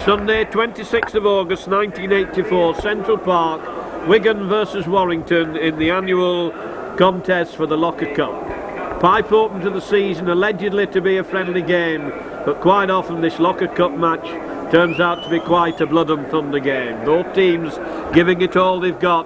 Sunday, 26th of August 1984, Central Park, Wigan versus Warrington in the annual contest for the Locker Cup. Pipe open to the season, allegedly to be a friendly game, but quite often this Locker Cup match turns out to be quite a blood and thunder game. Both teams giving it all they've got,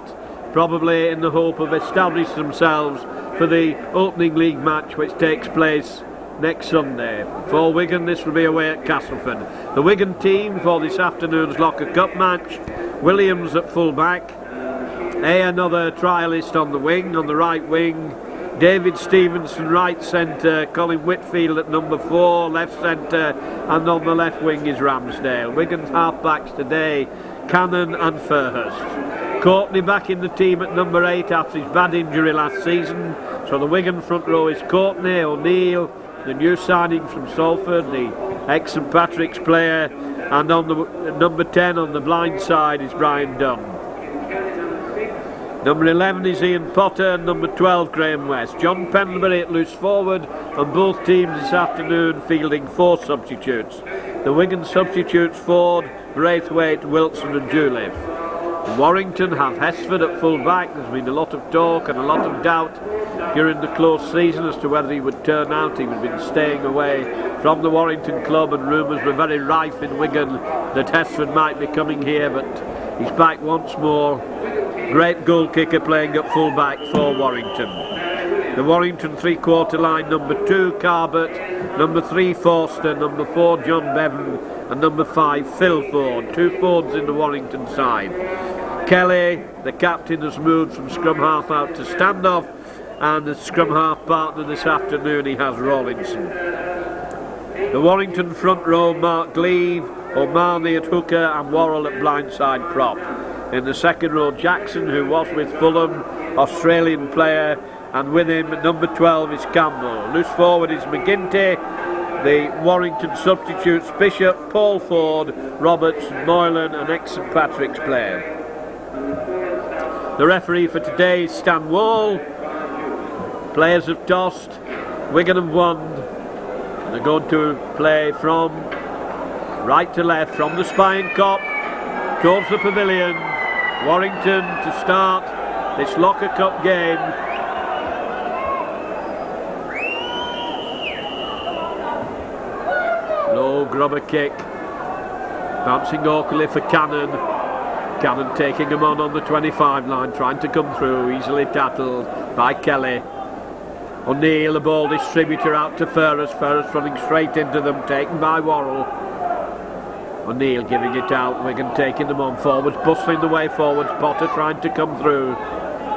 probably in the hope of establishing themselves for the opening league match which takes place next Sunday. For Wigan, this will be away at Castleford. The Wigan team for this afternoon's Locker Cup match: Williams at full back, another trialist on the wing, on the right wing, David Stevenson right centre, Colin Whitfield at number 4 left centre, and on the left wing is Ramsdale. Wigan's half-backs today: Cannon and Fairhurst. Courtney back in the team at number 8 after his bad injury last season. So the Wigan front row is Courtney, O'Neill, the new signing from Salford, the ex-St Patrick's player, and on the number 10 on the blind side is Brian Dunn. Number 11 is Ian Potter, and number 12 Graham West. John Pendlebury at loose forward, and both teams this afternoon fielding 4 substitutes. The Wigan substitutes: Ford, Braithwaite, Wilson and Julev. Warrington have Hesford at full back. There's been a lot of talk and a lot of doubt during the close season as to whether he would turn out. He had been staying away from the Warrington club, and rumours were very rife in Wigan that Hesford might be coming here, but he's back once more. Great goal kicker playing at full back for Warrington. The Warrington three-quarter line: number 2 Carbert, number 3 Forster, number 4 John Bevan and number 5 Phil Ford. 2 Fords in the Warrington side. Kelly, the captain, has moved from scrum half out to standoff, and the scrum half partner this afternoon he has Rawlinson. The Warrington front row: Mark Gleave, O'Mahony at hooker and Worrell at blindside prop. In the second row, Jackson, who was with Fulham, Australian player, and with him at number 12 is Campbell. Loose forward is McGinty. The Warrington substitutes: Bishop, Paul Ford, Roberts, Moylan, an ex-St Patrick's player. The referee for today is Stan Wall. Players have tossed, Wigan have won. They're going to play from right to left, from the Spine Cop towards the pavilion. Warrington to start this Locker Cup game. Low grubber kick, bouncing awkwardly for Cannon. Cannon taking him on the 25 line, trying to come through, easily tackled by Kelly. O'Neill, the ball distributor, out to Fairhurst. Fairhurst running straight into them, taken by Worrell. O'Neill giving it out, Wigan taking them on forwards, bustling the way forwards. Potter trying to come through.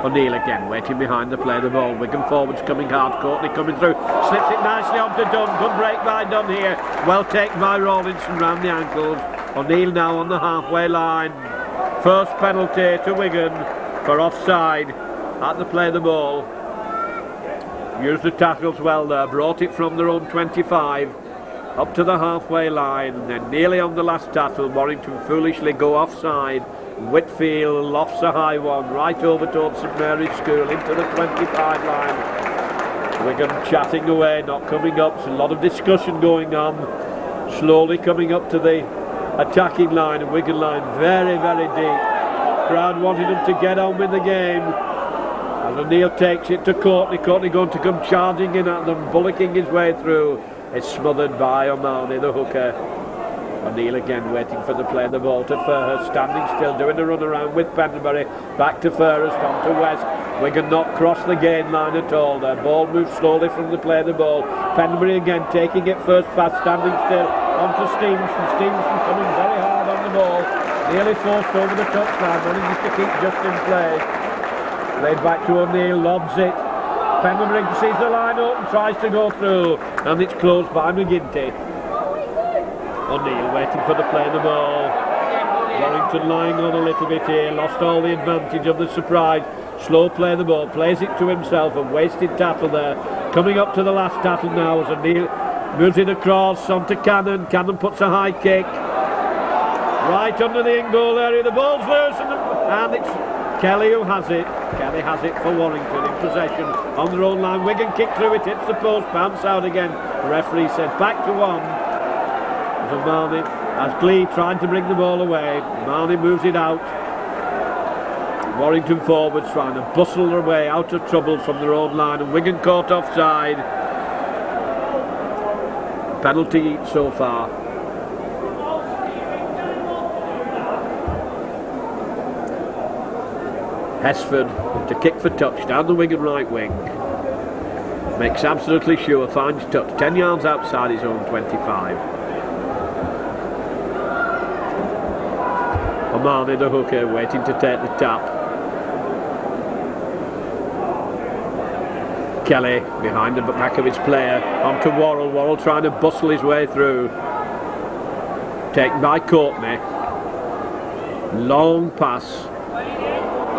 O'Neill again waiting behind the play of the ball. Wigan forwards coming hard, Courtney coming through, slips it nicely onto Dunn. Good break by Dunn here, well taken by Rawlinson round the ankles. O'Neill now on the halfway line. First penalty to Wigan for offside at the play of the ball. Used the tackles well there, brought it from their own 25 up to the halfway line, and then nearly on the last tackle Warrington foolishly go offside. Whitfield lofts a high one right over towards St Mary's School into the 25 line. Wigan chatting away, not coming up. There's a lot of discussion going on. Slowly coming up to the attacking line, and Wigan line very, very deep. Crowd wanting them to get on with the game. And O'Neill takes it to Courtney. Courtney going to come charging in at them, bullocking his way through. It's smothered by O'Mahony, the hooker. O'Neill again waiting for the play of the ball to Fairhurst, standing still, doing a run around with Pendlebury. Back to Fairhurst, on to West. Wigan not cross the gain line at all. Their ball moves slowly from the play of the ball. Pendlebury again taking it first pass, standing still, on to Stevenson. Stevenson coming very hard on the ball. Nearly forced over the touchline, manages to keep just in play. Played back to O'Neill, lobs it. Pendlebury sees the line open, tries to go through, and it's closed by McGinty. O'Neill waiting for the play of the ball. Warrington lying on a little bit here, lost all the advantage of the surprise. Slow play of the ball, plays it to himself, and wasted tackle there. Coming up to the last tackle now as O'Neill moves it across onto Cannon. Cannon puts a high kick right under the in-goal area. The ball's loose, and it's Kelly who has it. Kelly has it for Warrington in possession on their own line. Wigan kick through it, hits the post, bounce out again. The referee said back to 1. and Marnie has Glee trying to bring the ball away. Marnie moves it out. Warrington forwards trying to bustle their way out of trouble from their own line, and Wigan caught offside. Penalty so far. Hesford to kick for touch down the Wigan right wing. Makes absolutely sure, finds touch 10 yards outside his own 25. Omani, the hooker, waiting to take the tap. Kelly behind the back of his player, onto Worrell. Worrell trying to bustle his way through. Taken by Courtney. Long pass.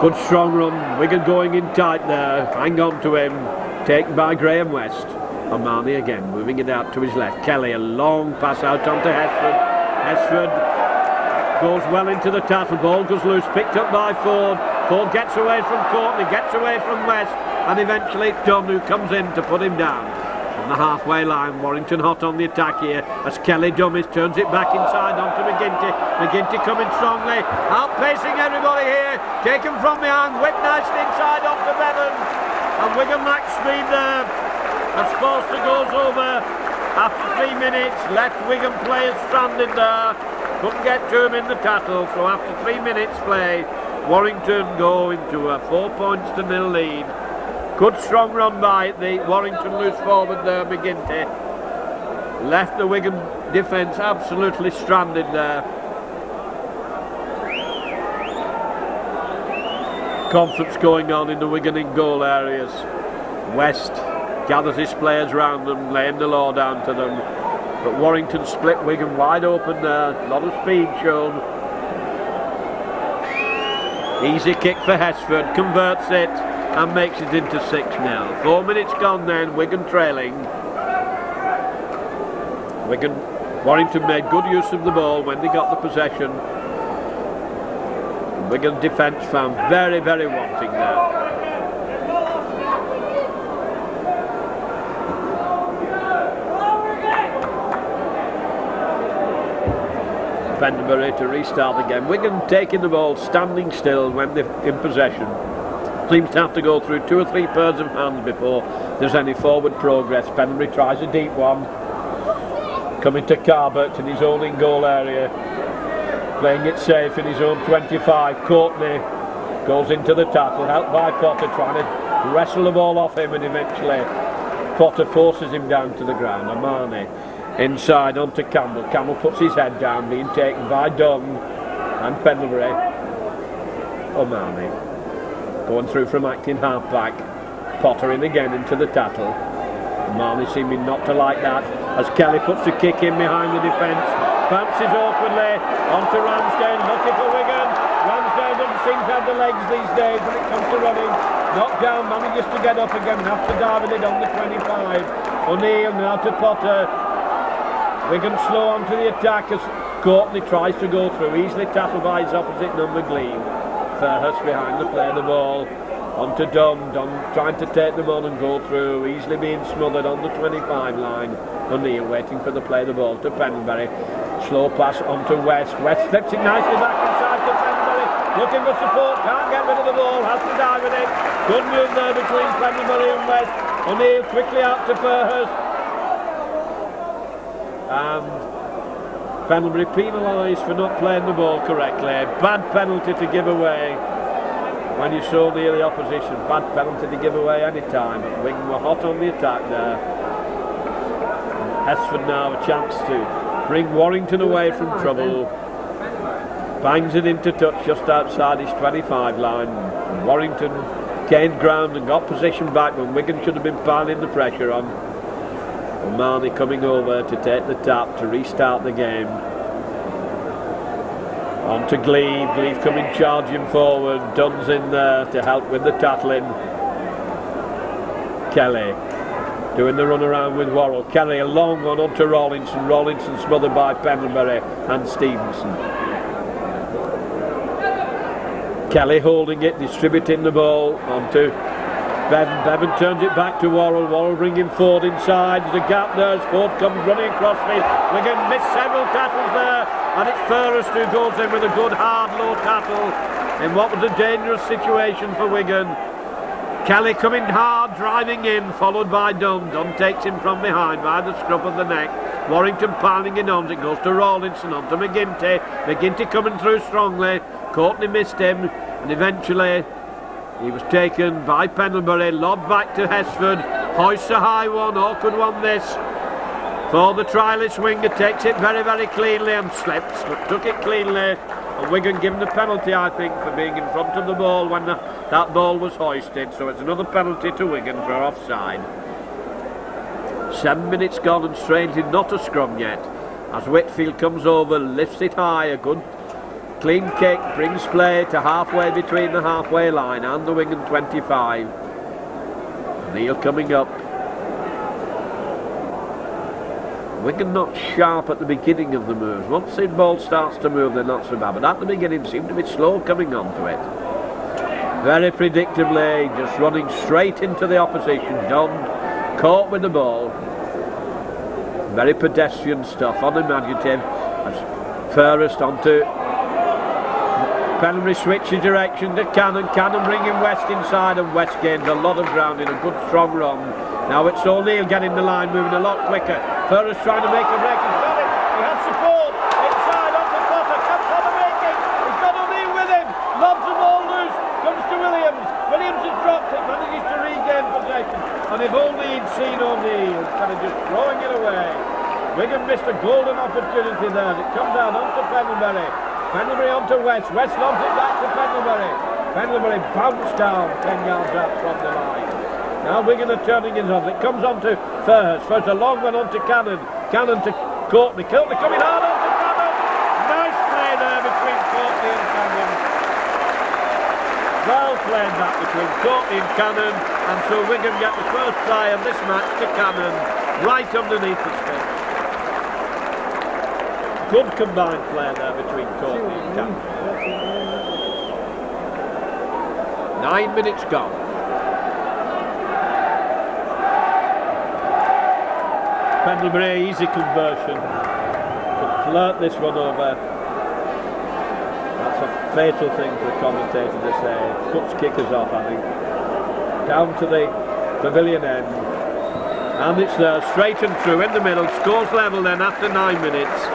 Good strong run. Wigan going in tight there. Hang on to him. Taken by Graham West. Omani again moving it out to his left. Kelly, a long pass out onto Hesford. Hesford goes well into the tackle. Ball goes loose. Picked up by Ford. Ford gets away from Courtney. Gets away from West. And eventually it's Dunn who comes in to put him down. On the halfway line, Warrington hot on the attack here as Kelly dummies, turns it back inside onto McGinty. McGinty coming strongly, outpacing everybody here, taken from behind, whipped nicely inside onto Bevan. And Wigan lack speed there as Forster goes over after 3 minutes. Left Wigan players stranded there, couldn't get to him in the tackle. So after 3 minutes play, Warrington go into a 4-0 lead. Good strong run by the Warrington loose forward there, McGinty. Left the Wigan defence absolutely stranded there. Conference going on in the Wigan in goal areas. West gathers his players round them, laying the law down to them. But Warrington split Wigan wide open there. A lot of speed shown. Easy kick for Hesford, converts it and makes it into 6-0. 4 minutes gone then, Wigan trailing. Warrington made good use of the ball when they got the possession. Wigan defence found very, very wanting there. Fenderbury to restart the game. Wigan taking the ball, standing still when they're in possession. Seems to have to go through 2 or 3 pairs of hands before there's any forward progress. Penbury tries a deep one. Coming to Carbert in his own in goal area. Playing it safe in his own 25. Courtney goes into the tackle, helped by Potter, trying to wrestle the ball off him, and eventually Potter forces him down to the ground. Omani inside onto Campbell. Campbell puts his head down, being taken by Dunn and Pendlebury. Omani going through from acting half-back. Potter in again into the tackle. Marnie seeming not to like that as Kelly puts the kick in behind the defence. Bounces awkwardly onto Ramsdale, looking for Wigan. Ramsdale doesn't seem to have the legs these days when it comes to running. Knocked down, manages to get up again and have to dive it on the 25. O'Neill now to Potter. Wigan slow onto the attack as Courtney tries to go through. Easily tackled by his opposite number, Gleam. Fairhurst behind the play, the ball onto Dunn. Dunn trying to take them on and go through, easily being smothered on the 25 line. O'Neill waiting for the play, the ball to Penbury. Slow pass onto West. West slips it nicely back inside to Penbury, looking for support, can't get rid of the ball, has to dive with it. Good move there between Penbury and West. O'Neill quickly out to Fairhurst. Penbury penalised for not playing the ball correctly. Bad penalty to give away when you're so near the opposition. Bad penalty to give away any time. But Wigan were hot on the attack there. Hesford now a chance to bring Warrington away from trouble. Bangs it into touch just outside his 25 line. Warrington gained ground and got position back when Wigan should have been piling the pressure on. Omani coming over to take the tap to restart the game. On to Gleave. Gleave coming charging forward. Dunn's in there to help with the tackling. Kelly doing the run around with Worrell. Kelly a long one onto Rawlinson. Rawlinson smothered by Pendlebury and Stevenson. Kelly holding it, distributing the ball onto Bevan turns it back to Worrell. Worrell bringing Ford inside. There's a gap there as Ford comes running across field. Wigan missed several tackles there, and it's Forrest who goes in with a good hard low tackle in what was a dangerous situation for Wigan. Kelly coming hard, driving in, followed by Dunn. Dunn takes him from behind by the scruff of the neck. Warrington piling in on. It goes to Rawlinson, on to McGinty. McGinty coming through strongly. Courtney missed him, and eventually he was taken by Pendlebury. Lobbed back to Hesford. Hoists a high one. Awkward one this for the trialist winger. Takes it very, very cleanly and slips, but took it cleanly. And Wigan given a penalty, I think, for being in front of the ball when that ball was hoisted. So it's another penalty to Wigan for offside. 7 minutes gone and strangely not a scrum yet. As Whitfield comes over, lifts it high, a good clean kick, brings play to halfway between the halfway line and the Wigan 25. Neil coming up. Wigan not sharp at the beginning of the moves. Once the ball starts to move, they're not so bad, but at the beginning seem to be slow coming onto it. Very predictably, just running straight into the opposition. Dunn caught with the ball. Very pedestrian stuff, unimaginative. As Forrest onto Pendlebury switches direction to Cannon. Cannon bringing West inside, and West gains a lot of ground in a good strong run. Now it's O'Neill getting the line moving a lot quicker. Forrest trying to make a break. He's got it. He has support. Inside onto Potter. Comes on the making. He's got O'Neill with him. Lobs the ball loose. Comes to Williams. Williams has dropped it. Manages to regain possession. And if only he'd seen O'Neill kind of just throwing it away. Wigan missed a golden opportunity there. It comes down onto Pendlebury. Pendlebury onto West. West lobs it back to Pendlebury. Pendlebury bounced down 10 yards out from the line. Now Wigan are turning it on. It comes on to Forrest. First a long one on to Cannon. Cannon to Courtney. Courtney coming hard on to Cannon. Nice play there between Courtney and Cannon. Well played that between Courtney and Cannon. And so Wigan get the first try of this match to Cannon. Right underneath the sticks. Good combined play there between Courtney and Cannon. 9 minutes gone. Pendlebury, easy conversion. Could flirt this one over. That's a fatal thing for the commentator to say. Puts kickers off, I think. Down to the pavilion end. And it's there, straight and through, in the middle. Scores level then after 9 minutes.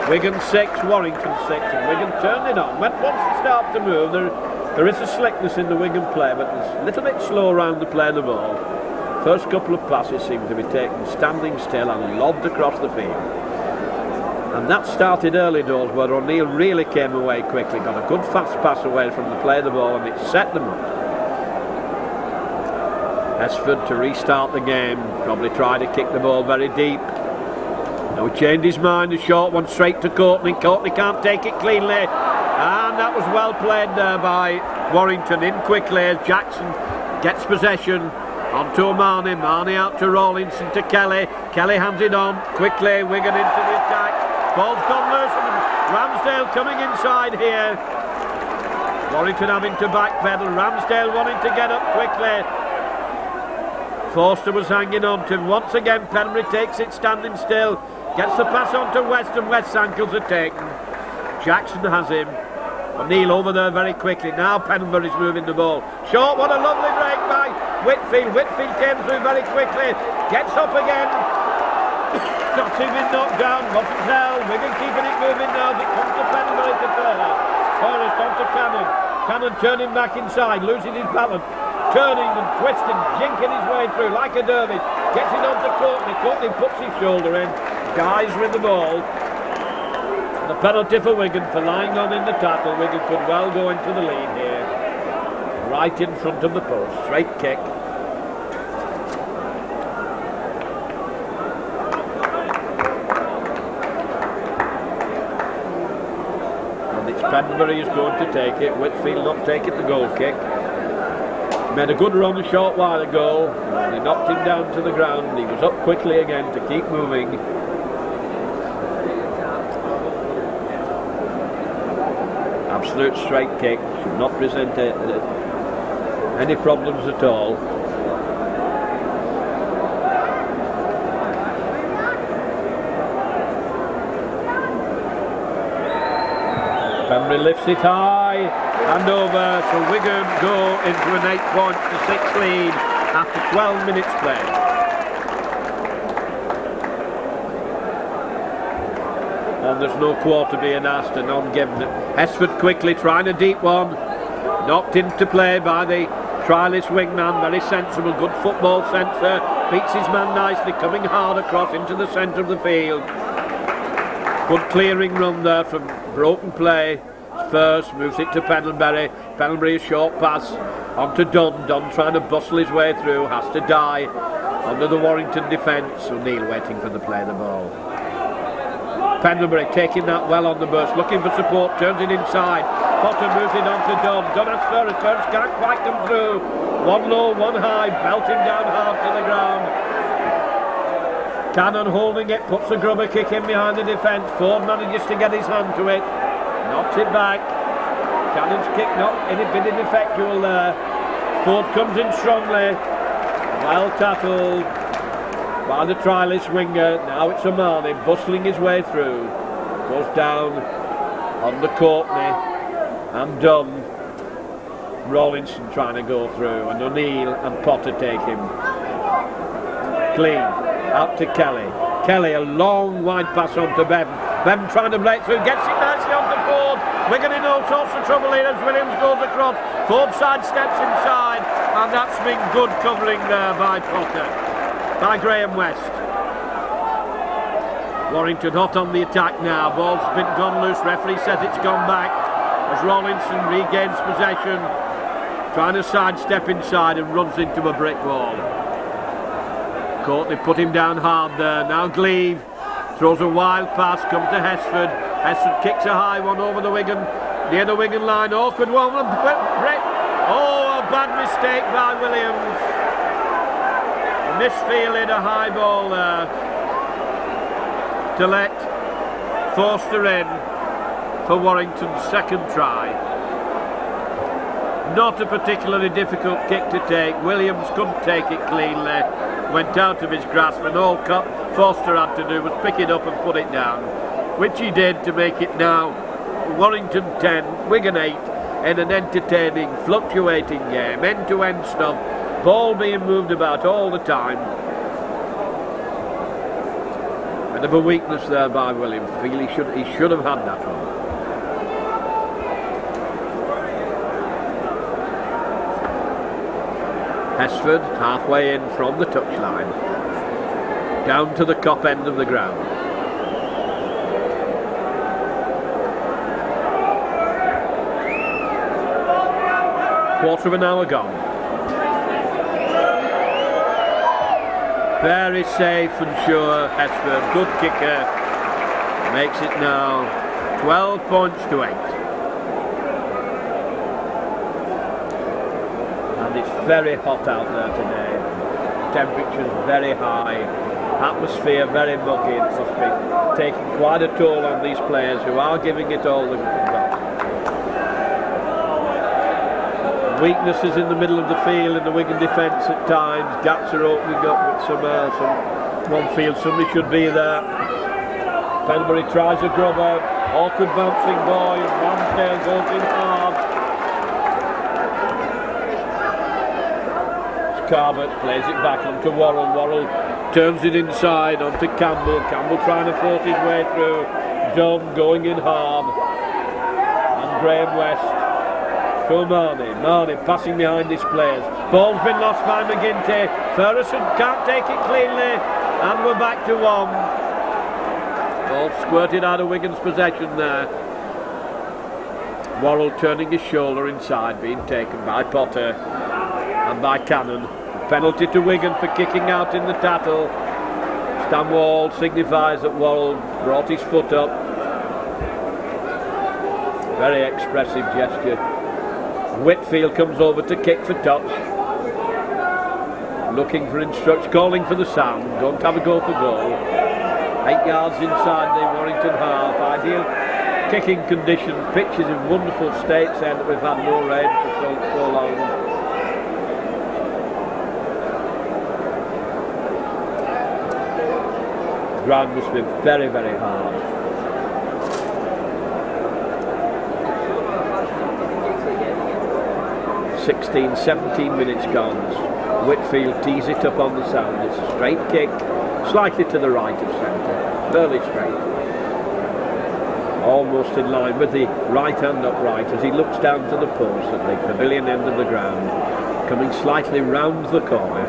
Wigan 6, Warrington 6. And Wigan turned it on. Once they start to move, there is a slickness in the Wigan play, but it's a little bit slow around the play of the ball. First couple of passes seem to be taken standing still and lobbed across the field. And that started early doors where O'Neill really came away quickly, got a good fast pass away from the play of the ball, and it set them up. Hesford to restart the game, probably try to kick the ball very deep. Now he changed his mind, a short one straight to Courtney. Courtney can't take it cleanly, and that was well played there by Warrington. In quickly as Jackson gets possession. On to Marnie. Marnie out to Rawlinson to Kelly. Kelly hands it on quickly. Wigan into the attack. Ball's gone loose. Ramsdale coming inside here. Warrington having to backpedal. Ramsdale wanting to get up quickly. Forster was hanging on to him. Once again, Pendlebury takes it standing still. Gets the pass on to West, and West's ankles are taken. Jackson has him. O'Neill over there very quickly. Now Pendlebury's moving the ball. Short, what a lovely break by Whitfield. Whitfield came through very quickly. Gets up again. Not even knocked down. Wasn't held. Wigan keeping it moving now. It comes to Pendlebury to Forrest. Forrest on to Cannon. Cannon turning back inside, losing his balance. Turning and twisting, jinking his way through like a dervish. Gets it on to Courtney. Courtney puts his shoulder in. Dies with the ball. The penalty for Wigan for lying on in the tackle. Wigan could well go into the lead here. Right in front of the post. Straight kick. And it's Pendlebury who's going to take it. Whitfield not taking the goal kick. Made a good run a short while ago. They knocked him down to the ground. He was up quickly again to keep moving. Absolute straight kick. Should not present any problems at all. Pembury lifts it high and over, so Wigan go into an 8 points to 6 lead after 12 minutes play. And there's no quarter being asked and none given. Hesford quickly trying a deep one, knocked into play by the trialist wingman, very sensible, good football centre, beats his man nicely, coming hard across into the centre of the field. Good clearing run there from broken play. First moves it to Pendlebury. Pendlebury a short pass onto Dunn. Dunn trying to bustle his way through, has to die under the Warrington defence. O'Neill waiting for the play of the ball. Pendlebury taking that well on the burst, looking for support, turns it inside. Potter moves it on to Dunn. Dunn has first can't quite come through. One low, one high, belting down hard to the ground. Cannon holding it, puts a grubber kick in behind the defence. Ford manages to get his hand to it, knocks it back. Cannon's kick not any bit ineffectual there. Ford comes in strongly, well tackled by the trialist winger. Now it's Omani bustling his way through, goes down on the Courtney and Dunn. Rawlinson trying to go through, and O'Neill and Potter take him clean. Out to Kelly. Kelly a long wide pass on to Bevan. Bevan trying to break through, gets it nicely on to Ford. Wigan in all sorts of trouble here as Williams goes across. Ford side steps inside, and that's been good covering there by Potter, by Graham West. Warrington hot on the attack now. Ball's been gone loose. Referee says it's gone back as Rawlinson regains possession, trying to sidestep inside and runs into a brick wall. Courtney put him down hard there. Now Gleave throws a wild pass, comes to Hesford. Hesford kicks a high one over the Wigan, near the Wigan line. Awkward one. Oh, a bad mistake by Williams. Misfielded a high ball there to let Forster in for Warrington's second try. Not a particularly difficult kick to take. Williams couldn't take it cleanly, went out of his grasp, and all Forster had to do was pick it up and put it down, which he did to make it now Warrington 10, Wigan 8 in an entertaining, fluctuating game, end-to-end stuff, ball being moved about all the time. Bit of a weakness there by Williams. I feel he should have had that one. Hesford halfway in from the touchline, down to the top end of the ground. Quarter of an hour gone. Very safe and sure Hesford, good kicker, makes it now 12 points to 8. And it's very hot out there today. Temperatures very high, atmosphere very muggy. It must be taking quite a toll on these players who are giving it all they've got. Weaknesses in the middle of the field in the Wigan defence at times. Gaps are opening up with one field somebody should be there. Pendlebury tries a grubber, awkward bouncing boy, and Ramsdale goes in hard. Carbot plays it back onto Worrell. Worrell turns it inside onto Campbell. Campbell trying to force his way through. Dunn going in hard. And Graham West. To Marnie passing behind his players. Ball's been lost by McGinty. Ferguson can't take it cleanly. And we're back to one. Ball squirted out of Wigan's possession there. Worrell turning his shoulder inside, being taken by Potter and by Cannon. Penalty to Wigan for kicking out in the tattle. Stanwall signifies that Worrell brought his foot up. Very expressive gesture. Whitfield comes over to kick for touch. Looking for instruction, calling for the sound. Don't have a go for goal. 8 yards inside the Warrington half. Ideal kicking condition. Pitch is in wonderful state, saying that we've had no rain for so long. The ground must be very, very hard. 16, 17 minutes gone. Whitfield tees it up on the sand. It's a straight kick, slightly to the right of centre, fairly straight. Almost in line with the right hand upright as he looks down to the post at the pavilion end of the ground, coming slightly round the corner.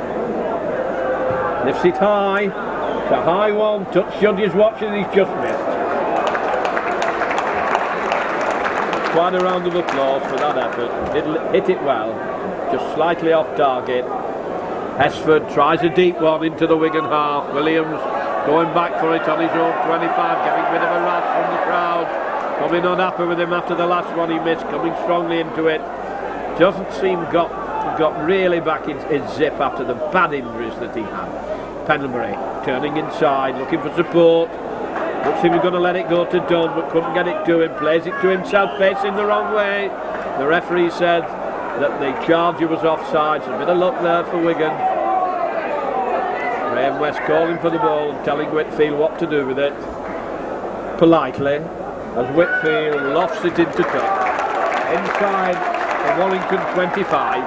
Lifts it high. It's a high one. Touch judges watching, he's just missed. Quite a round of applause for that effort. Did hit it well, just slightly off target. Hesford tries a deep one into the Wigan half. Williams going back for it on his own 25, getting rid of a rash from the crowd. Probably not happy with him after the last one he missed, coming strongly into it. Doesn't seem got really back in zip after the bad injuries that he had. Pendlebury turning inside, looking for support. Looks like he's going to let it go to Dunn, but couldn't get it to him. Plays it to himself, facing the wrong way. The referee said that the charger was offside, so a bit of luck there for Wigan. Graham West calling for the ball and telling Whitfield what to do with it. Politely, as Whitfield lofts it into touch. Inside the Warrington 25.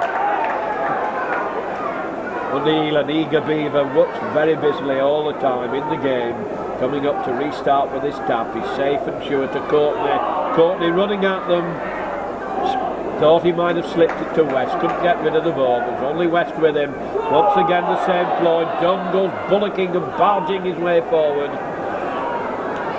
O'Neill, an eager beaver, works very busily all the time in the game. Coming up to restart with his tap. He's safe and sure to Courtney. Courtney running at them. Thought he might have slipped it to West. Couldn't get rid of the ball. There's only West with him. Once again the same ploy. Dunn goes bullocking and barging his way forward.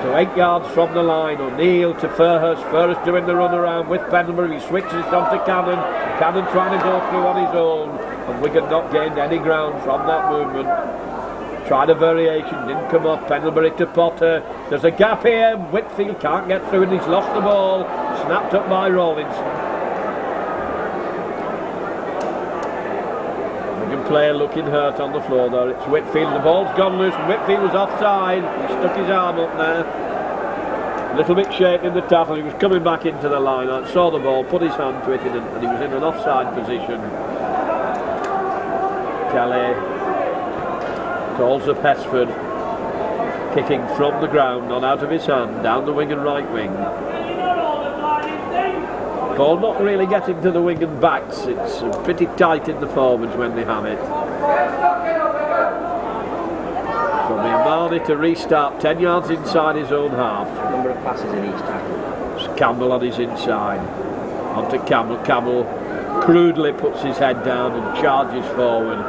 To 8 yards from the line. O'Neill to Fairhurst. Fairhurst doing the run around with Pendlebury. He switches it on to Cannon. Cannon trying to go through on his own. And Wigan not gained any ground from that movement. Tried a variation, didn't come off. Pendlebury to Potter. There's a gap here. Whitfield can't get through and he's lost the ball. Snapped up by Rawlinson. Wigan player looking hurt on the floor there. It's Whitfield. The ball's gone loose and Whitfield was offside. He stuck his arm up there. A little bit shaken in the tackle. He was coming back into the line. I saw the ball, put his hand to it and he was in an offside position. Kelly calls up Hesford, kicking from the ground, not out of his hand, down the Wigan right wing. Ball not really getting to the Wigan backs. It's pretty tight in the forwards when they have it. From Marnie to restart 10 yards inside his own half. Number of passes in each tackle. It's Campbell on his inside. Onto Campbell. Campbell crudely puts his head down and charges forward.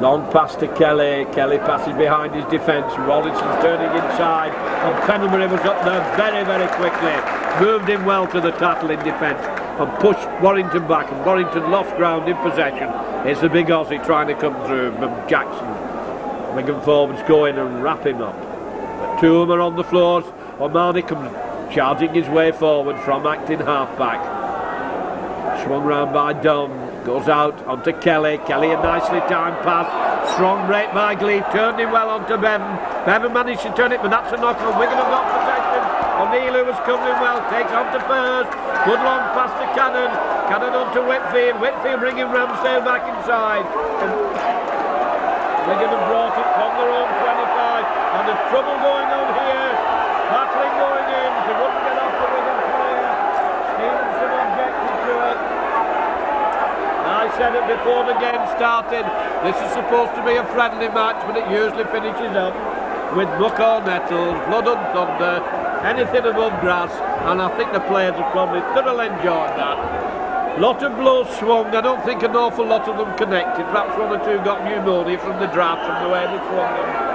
Long pass to Kelly. Kelly passes behind his defence. Rawlinson's turning inside. And Pendlebury was up there very, very quickly. Moved him well to the tackle in defence and pushed Warrington back. And Warrington lost ground in possession. It's the big Aussie trying to come through. Jackson. Wigan forwards go in and wrap him up. But two of them are on the floors. O'Mahony comes charging his way forward from acting half-back. Swung round by Dunn. Goes out onto Kelly. Kelly a nicely timed pass. Strong break by Glee. Turned him well onto Bevan. Bevan managed to turn it, but that's a knock on. Wigan have got possession. O'Neill, who was coming well, takes on to First. Good long pass to Cannon. Cannon onto Whitfield. Whitfield bringing Ramsdale back inside. And Wigan have brought it from their own 25. And there's trouble going on here. Tackling going in. They wouldn't get off the Wigan player. Stevenson objected to it. I said it before the game started, this is supposed to be a friendly match, but it usually finishes up with muck or nettles, blood and thunder, anything above grass, and I think the players have probably thoroughly enjoyed that. Lot of blows swung. I don't think an awful lot of them connected. Perhaps one or two got pneumonia from the draft from the way they swung them.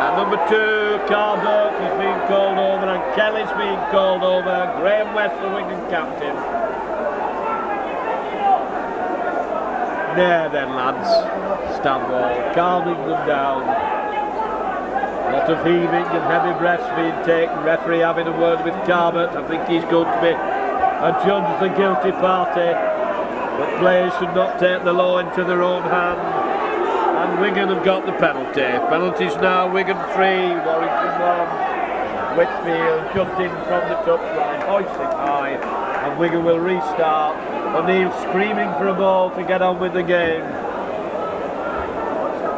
And number 2, Carver is being called over and Kelly's being called over. Graham West, the Wigan captain. There then, lads. Stanwell calming them down. A lot of heaving and heavy breaths being taken. Referee having a word with Carver. I think he's going to be adjudged the guilty party. But players should not take the law into their own hands. And Wigan have got the penalty. Penalties now, Wigan 3, Warrington 1. Whitfield just in from the touchline, hoisted high, and Wigan will restart. O'Neill screaming for a ball to get on with the game.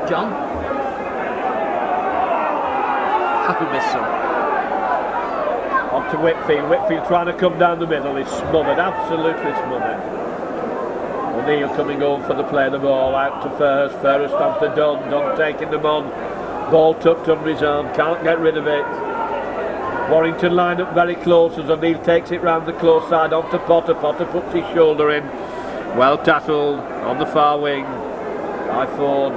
John? Happy miss some. On to Whitfield. Whitfield trying to come down the middle. He's smothered, absolutely smothered. O'Neill coming home for the play of the ball. Out to First. First on to Dunn. Dunn taking them on. Ball tucked under his arm. Can't get rid of it. Warrington line up very close as O'Neill takes it round the close side on to Potter. Potter puts his shoulder in. Well tackled on the far wing by Ford.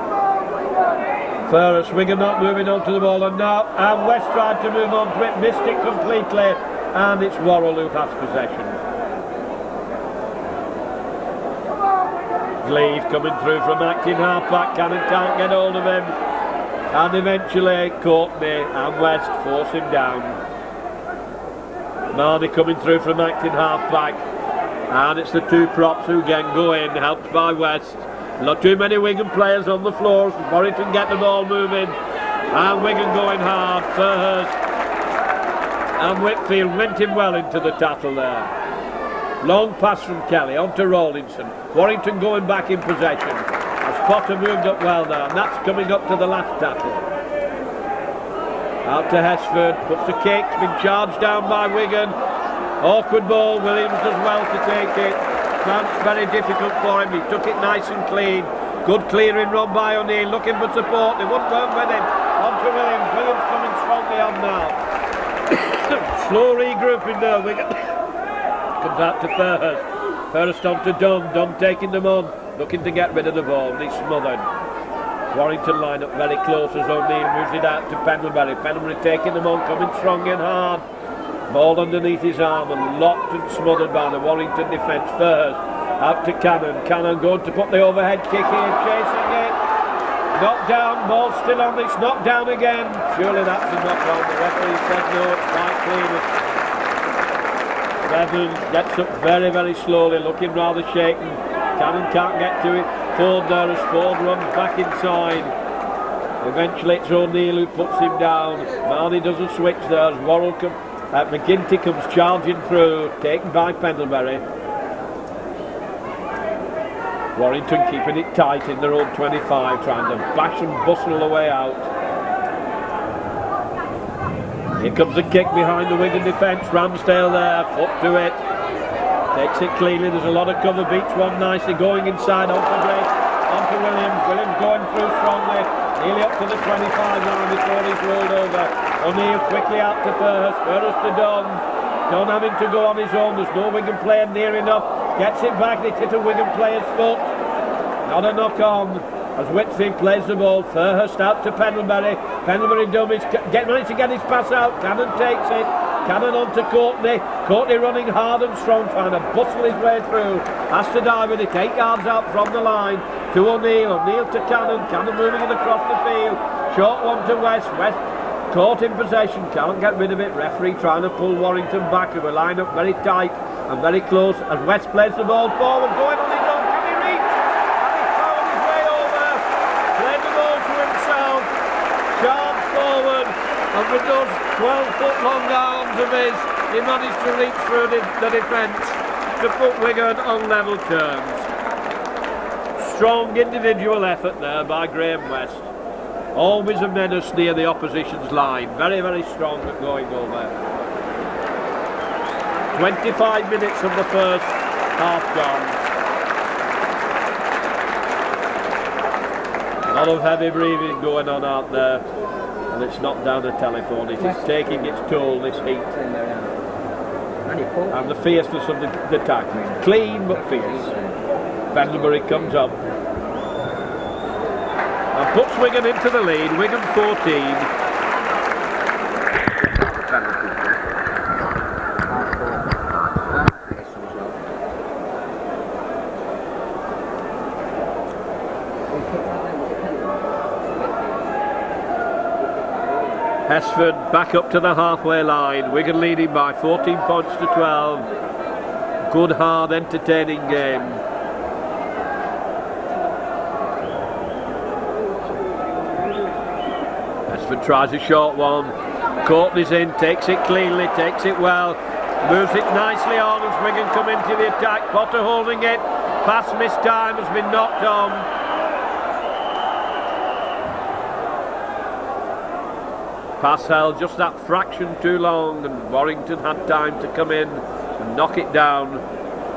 First, Wigan not moving on to the ball, and now West tried to move on to it, missed it completely, and it's Worrell who has possession. Gleave coming through from acting half-back, Cannon can't get hold of him, and eventually Courtney and West force him down. Marnie coming through from acting half-back, and it's the two props who again go in, helped by West. Not too many Wigan players on the floor. Warrington get the ball moving, and Wigan going hard. First and Whitfield went him well into the tackle there. Long pass from Kelly on to Rawlinson. Warrington going back in possession as Potter moved up well there, and that's coming up to the last tackle. Out to Hesford, puts the kick, been charged down by Wigan. Awkward ball, Williams does well to take it. It's very difficult for him, he took it nice and clean. Good clearing run by O'Neill, looking for support, they wouldn't work with him. On to Williams, Williams coming strongly on now. Slow regrouping there, Wigan. Comes out to First. First on to Dunn, Dunn taking them on, looking to get rid of the ball, and he's smothered. Warrington line up very close as O'Neill moves it out to Pendlebury. Pendlebury taking them on, coming strong and hard. Ball underneath his arm and locked and smothered by the Warrington defence. First out to Cannon. Cannon going to put the overhead kick in, chasing it. Knocked down, ball still on, it's knocked down again. Surely that's a knock on. The referee said no, it's quite clean. Bevan gets up very, very slowly, looking rather shaken. Cannon can't get to it. Ford there as Ford runs back inside. Eventually it's O'Neill who puts him down. Marnie does a switch there as Worrell comes. McGinty comes charging through, taken by Pendlebury. Warrington keeping it tight in their own 25, trying to bash and bustle the way out. Here comes the kick behind the Wigan defence. Ramsdale there, foot to it. Takes it cleanly, there's a lot of cover, beats one nicely, going inside, on to Blake, on to Williams. Williams going through strongly, nearly up to the 25 line before he's rolled over. O'Neill quickly out to First, First to Dunn. Dunn having to go on his own, there's no Wigan player near enough. Gets it back, they hit a Wigan player's foot. Not a knock on as Whitfield plays the ball. First out to Pendlebury. Pendlebury dummies, managed to get his pass out. Cannon takes it. Cannon on to Courtney. Courtney running hard and strong, trying to bustle his way through. Has to dive with it, 8 yards out from the line to O'Neill. O'Neill to Cannon. Cannon moving it across the field. Short one to West. West caught in possession, can't get rid of it. Referee trying to pull Warrington back, who will line up very tight and very close as West plays the ball forward, going on his own. Can he reach? And he's found his way over. Played the ball to himself. Charged forward, and with those 12-foot long arms of his, he managed to reach through the defence to put Wigan on level terms. Strong individual effort there by Graham West. Always a menace near the opposition's line. Very, very strong at going over. 25 minutes of the first half gone. A lot of heavy breathing going on out there. And it's not down the telephone. It is taking its toll, this heat. And the fierceness of the tackle. Clean but fierce. Pendlebury comes up. And puts Wigan into the lead, Wigan 14. Hesford back up to the halfway line, Wigan leading by 14 points to 12. Good, hard, entertaining game. Tries a short one. Courtney's in, takes it cleanly, takes it well, moves it nicely on as Wigan come into the attack. Potter holding it. Pass missed time, has been knocked on. Pass held just that fraction too long, and Warrington had time to come in and knock it down.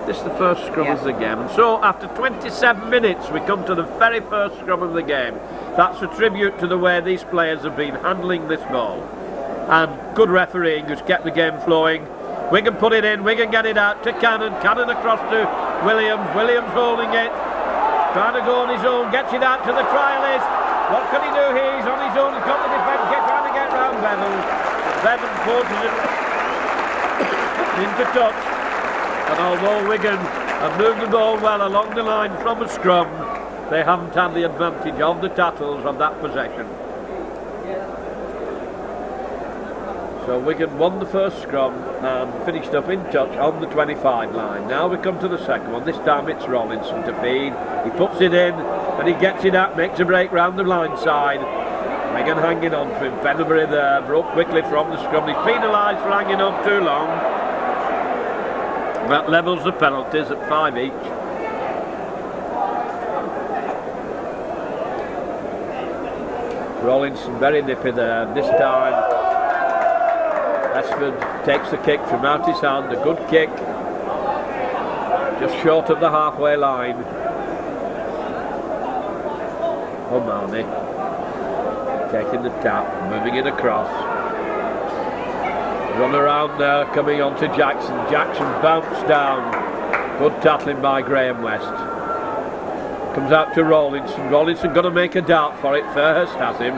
This is the first scrum of the game. And so after 27 minutes we come to the very first scrum of the game. That's a tribute to the way these players have been handling this ball. And good refereeing who's kept the game flowing. Wigan put it in, Wigan get it out to Cannon. Cannon across to Williams. Williams holding it. Trying to go on his own, gets it out to the trialist. What can he do here? He's on his own, he's got the defence, trying to get round Bevan. Bevan forces it into touch. And although Wigan have moved the ball well along the line from a scrum, they haven't had the advantage of the tattles of that possession. So Wigan won the first scrum and finished up in touch on the 25 line. Now we come to the second one. This time it's Rollinson to feed. He puts it in and he gets it up, makes a break round the line side. Wigan hanging on to him. Pendlebury there, broke quickly from the scrum. He's penalised for hanging on too long. That levels the penalties at 5 each. Rollinson very nippy there. This time Ashford takes the kick from out his hand. A good kick. Just short of the halfway line. O'Mahony taking the tap, moving it across. Run around there, coming on to Jackson. Jackson bounced down. Good tackling by Graham West. Comes out to Rollinson. Rollinson going to make a dart for it. Fairhurst has him.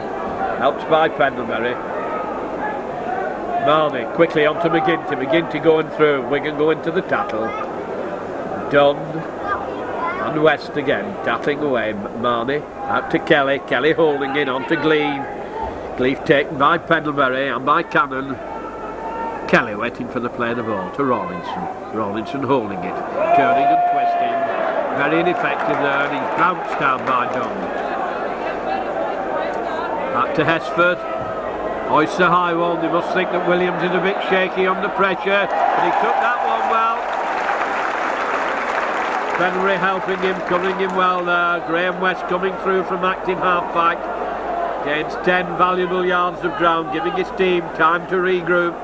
Helped by Pendlebury. Marnie quickly on to McGinty. McGinty going through. Wigan going to the tackle. Dunn and West again. Tackling away. Marnie out to Kelly. Kelly holding it on to Gleave. Gleave taken by Pendlebury and by Cannon. Kelly waiting for the play of the ball to Rollinson. Rollinson holding it. Turning and twisting. Very ineffective there, and he's bounced down by Dunn. Back to Hesford. Hoists a high one. They must think that Williams is a bit shaky under pressure, but he took that one well. Penry helping him, covering him well there. Graham West coming through from active half-back. Gains 10 valuable yards of ground, giving his team time to regroup,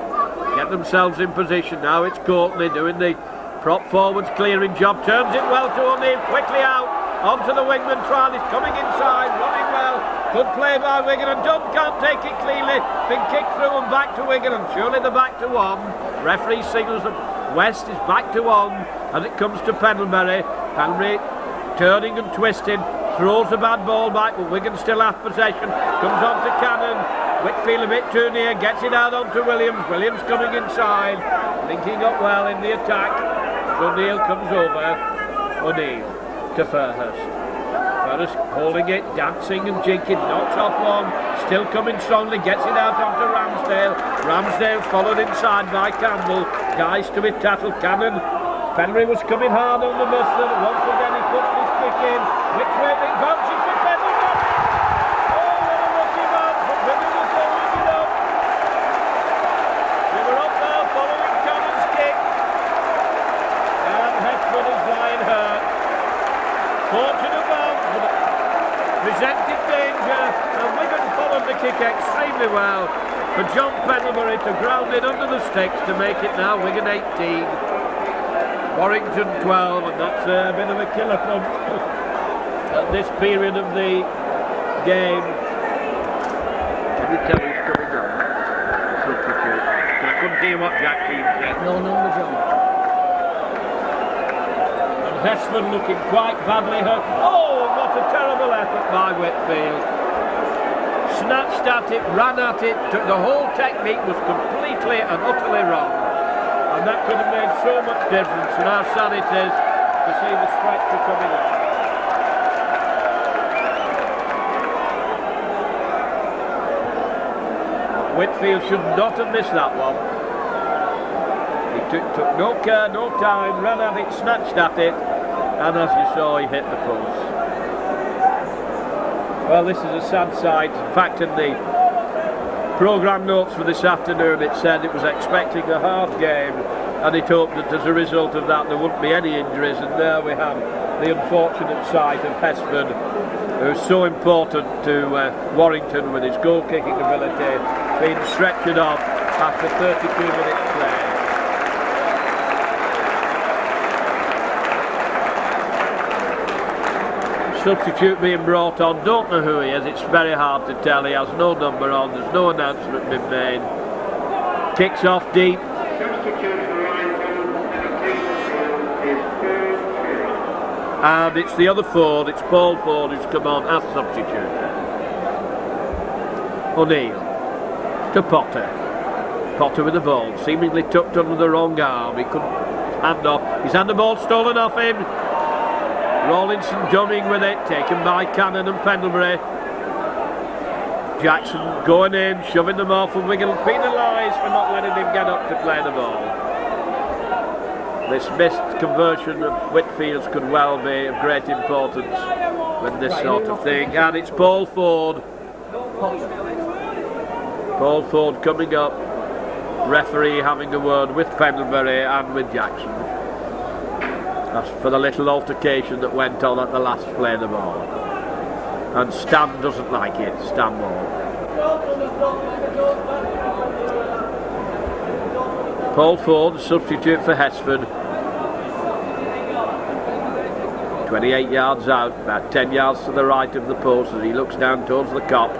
get themselves in position. Now it's Courtney doing the prop forwards clearing job, turns it well to O'Neill, quickly out, onto the wingman trial, he's coming inside, running well, good play by Wigan, and Dunn can't take it cleanly, been kicked through and back to Wigan, and surely they're back to one. Referee signals that West is back to one, as it comes to Pendlebury. Pendlebury turning and twisting, throws the bad ball back, but Wigan still have possession, comes on to Cannon, Whitfield a bit too near, gets it out onto Williams, Williams coming inside, linking up well in the attack. O'Neill comes over. O'Neill to Fairhurst. Fairhurst holding it, dancing and jinking, knocks off one, still coming strongly, gets it out onto Ramsdale. Ramsdale followed inside by Campbell. Guys to be tackled. Cannon. Penry was coming hard on the Muslim. Once again he puts his kick in. Which way it bounces for Pendlebury. Oh, what a lucky man, but Wigan was holding it up. They were up there following Cannon's kick. Hesford is lying hurt. Fortunate bounce, but presented danger, and Wigan followed the kick extremely well for John Pendlebury to ground it under the sticks to make it now Wigan 18, Warrington 12, and that's a bit of a killer punch at this period of the game. Can you tell who's coming on? Substitute. I couldn't hear what Jack Keane said. No number, John. Hesford looking quite badly hurt. Oh, what a terrible effort by Whitfield. Snatched at it, ran at it, the whole technique was completely and utterly wrong. And that could have made so much difference, and how sad it is to see the stretcher coming on. Whitfield should not have missed that one. He took no care, no time, ran at it, snatched at it, and as you saw, he hit the post. Well, this is a sad sight. In fact, in the programme notes for this afternoon, it said it was expecting a hard game, and it hoped that as a result of that there wouldn't be any injuries, and there we have the unfortunate sight of Hesford, who's so important to Warrington with his goal-kicking ability, being stretchered off after 32 minutes play. Substitute being brought on, don't know who he is, it's very hard to tell, he has no number on, there's no announcement been made. Kicks off deep. And it's the other Ford, it's Paul Ford who's come on as substitute. O'Neill to Potter. Potter with the ball, seemingly tucked under the wrong arm, he couldn't hand off, he's had the ball stolen off him. Rawlinson jumping with it, taken by Cannon and Pendlebury. Jackson going in, shoving them off, and Wigan penalised for not letting him get up to play the ball. This missed conversion of Whitfield's could well be of great importance with this sort of thing. And it's Paul Ford. Paul Ford coming up, referee having a word with Pendlebury and with Jackson. That's for the little altercation that went on at the last play of the ball. And Stan doesn't like it, Stan Moore. Paul Ford, substitute for Hesford. 28 yards out, about 10 yards to the right of the post as he looks down towards the cop.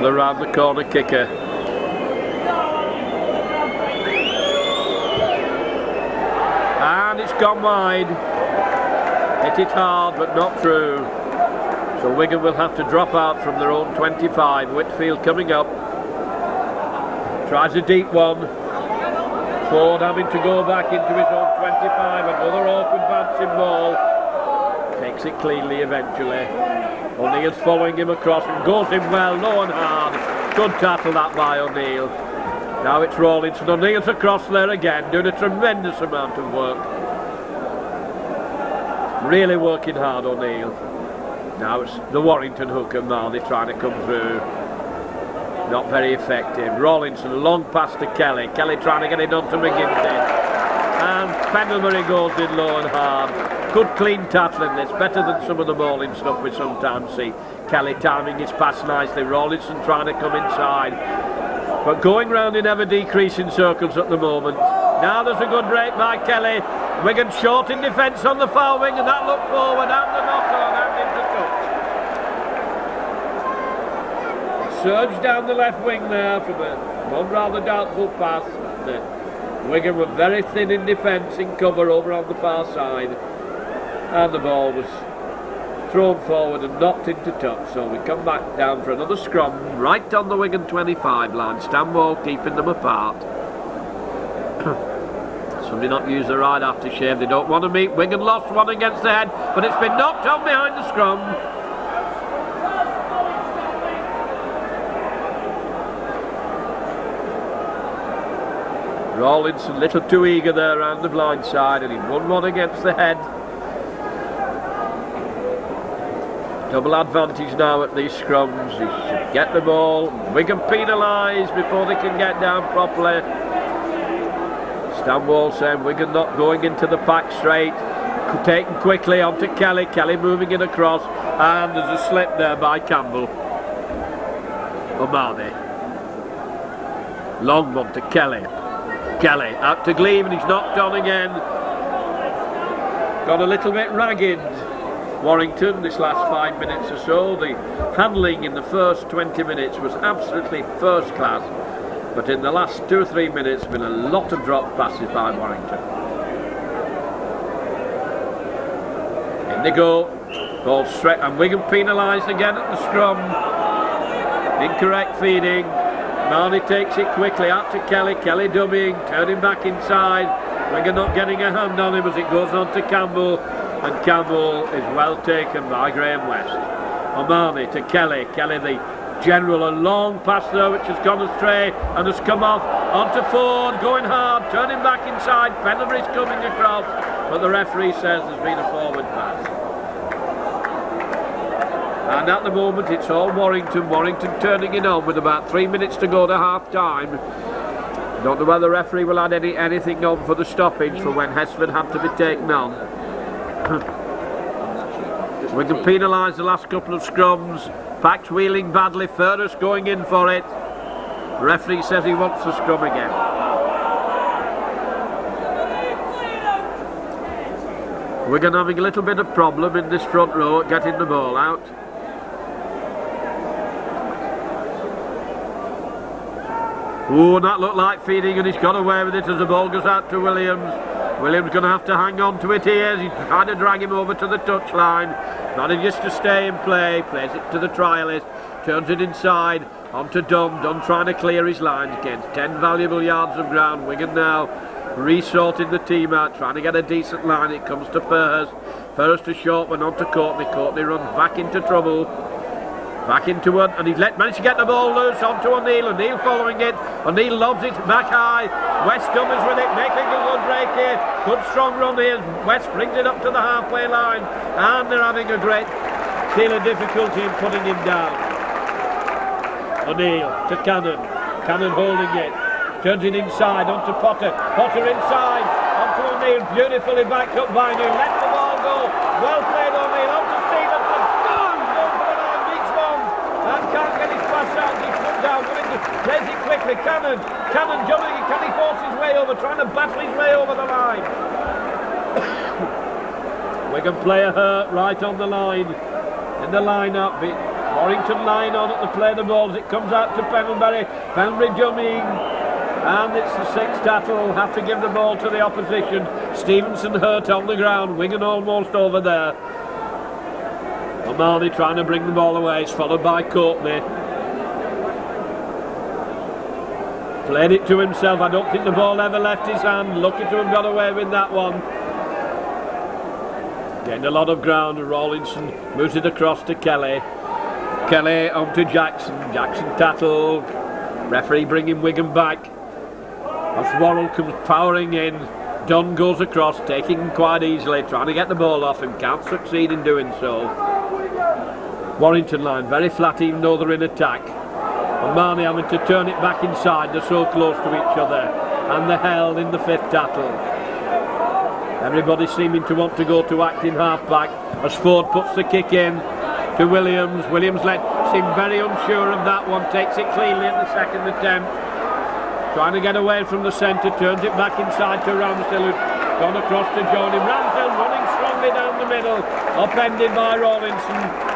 Around the corner kicker. And it's gone wide. Hit it hard but not through. So Wigan will have to drop out from their own 25. Whitfield coming up. Tries a deep one. Ford having to go back into his own 25. Another open bouncing ball. Takes it cleanly eventually. O'Neill's following him across and goes in well, low and hard. Good tackle that by O'Neill. Now it's Rawlinson. O'Neill's across there again, doing a tremendous amount of work. Really working hard, O'Neill. Now it's the Warrington hooker, Marley trying to come through. Not very effective. Rawlinson, long pass to Kelly. Kelly trying to get it onto McGinty. And Pendlebury goes in low and hard. Good clean tackling this, better than some of the bowling stuff we sometimes see. Kelly timing his pass nicely, Rawlinson trying to come inside. But going round in ever decreasing circles at the moment. Now there's a good break by Kelly. Wigan short in defence on the far wing, and that look forward and the knock on and into touch. Surge down the left wing there from one rather doubtful pass. Wigan were very thin in defence, in cover over on the far side. And the ball was thrown forward and knocked into touch, so we come back down for another scrum right on the Wigan 25 line. Stanwell keeping them apart. Somebody not use the right aftershave, they don't want to meet. Wigan lost one against the head, but it's been knocked on behind the scrum. Rawlinson a little too eager there around the blind side, and he'd won one against the head. Double advantage now at these scrums. He should get the ball. Wigan penalised before they can get down properly. Stanwell saying Wigan not going into the pack straight. Taken quickly onto Kelly. Kelly moving it across. And there's a slip there by Campbell. O'Mahony. Long one to Kelly. Kelly out to Gleave and he's knocked on again. Got a little bit ragged. Warrington this last 5 minutes or so. The handling in the first 20 minutes was absolutely first class, but in the last 2 or 3 minutes been a lot of drop passes by Warrington. In they go, ball straight, and Wigan penalised again at the scrum. Incorrect feeding. Marnie takes it quickly out to Kelly. Kelly dummying, turning back inside. Wigan not getting a hand on him as it goes on to Campbell. And Campbell is well taken by Graham West. O'Mahony to Kelly. Kelly the general, a long pass there which has gone astray and has come off onto Ford, going hard, turning back inside. Pendlebury's coming across, but the referee says there's been a forward pass. And at the moment it's all Warrington. Warrington turning it on with about 3 minutes to go to half time. Don't know whether the referee will add anything on for the stoppage for when Hesford had to be taken on. We can penalise the last couple of scrums. Pact wheeling badly, Furthers going in for it. The referee says he wants the scrum again. Wigan having a little bit of problem in this front row at getting the ball out. Oh, that looked like feeding, and he's got away with it as the ball goes out to Williams. Williams going to have to hang on to it here. He's trying to drag him over to the touchline. Manages to stay in play, plays it to the trialist, turns it inside onto Dunn. Dunn trying to clear his lines against 10 valuable yards of ground. Wigan now resorting the team out, trying to get a decent line. It comes to Furhers. Furhers to Shortman, onto Courtney. Courtney runs back into trouble. Back into it, and he's managed to get the ball loose onto O'Neill. O'Neill following it. O'Neill lobs it back high. West Dummers with it, making a good break here. Good strong run here. West brings it up to the halfway line, and they're having a great deal of difficulty in putting him down. O'Neill to Cannon. Cannon holding it. Turns it inside onto Potter. Potter inside onto O'Neill. Beautifully backed up by New. Let the ball go. Well played O'Neill. Onto Stevenson. And can't get his pass out, he's put down, plays it quickly, Cannon jumping, can he force his way over, trying to battle his way over the line. Wigan player hurt right on the line, in the line-up, Warrington line on at the play of the balls, it comes out to Pennelbury, Pennelbury jumping, and it's the sixth tackle, have to give the ball to the opposition. Stevenson hurt on the ground, Wigan almost over there. O'Malley trying to bring the ball away, it's followed by Courtney. Played it to himself, I don't think the ball ever left his hand, lucky to have got away with that one. Gained a lot of ground, Rawlinson moves it across to Kelly. Kelly onto Jackson, Jackson tattled, referee bringing Wigan back. As Worrell comes powering in, Dunn goes across, taking him quite easily, trying to get the ball off him, can't succeed in doing so. Warrington line very flat even though they're in attack. And Marnie having to turn it back inside, they're so close to each other. And they're held in the fifth tackle. Everybody seeming to want to go to acting half-back as Ford puts the kick in to Williams. Williams seemed very unsure of that one, takes it cleanly at the second attempt. Trying to get away from the centre, turns it back inside to Ramsdale, who's gone across to Jody. Ramsdale running strongly down the middle, upended by Rawlinson.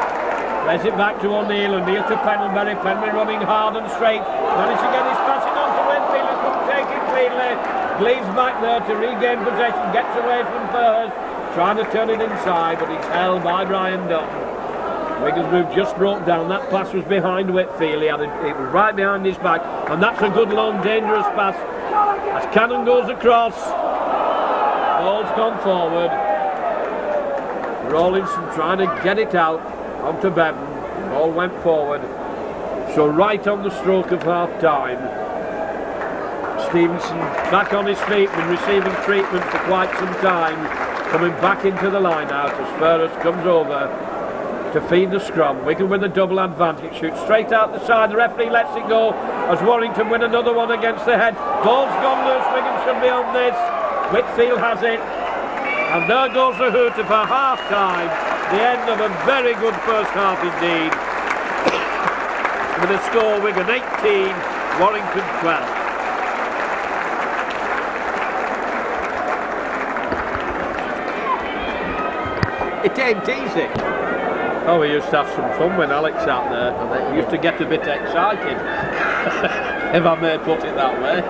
Plays it back to O'Neill, O'Neill to Pennelbury, Pennelbury running hard and straight. Managed to get his passing on to Winfield, who couldn't take it cleanly. Gleaves back there to regain possession, gets away from Furhers, trying to turn it inside, but he's held by Brian Dunn. Wigan's move just broke down, that pass was behind Whitfield, it was right behind his back, and that's a good long dangerous pass. As Cannon goes across, ball's gone forward. Rawlinson trying to get it out onto Bevan, ball went forward, so right on the stroke of half time. Stevenson back on his feet, been receiving treatment for quite some time, coming back into the line out as Furhers comes over to feed the scrum. Wigan with a double advantage, shoots straight out the side, the referee lets it go as Warrington win another one against the head. Ball's gone loose, Wigan should be on this. Whitfield has it, and there goes the hooter for half time. The end of a very good first half indeed. With a score, Wigan 18, Warrington 12. It ain't easy. Oh, we used to have some fun when Alex sat there. We used to get a bit excited, if I may put it that way.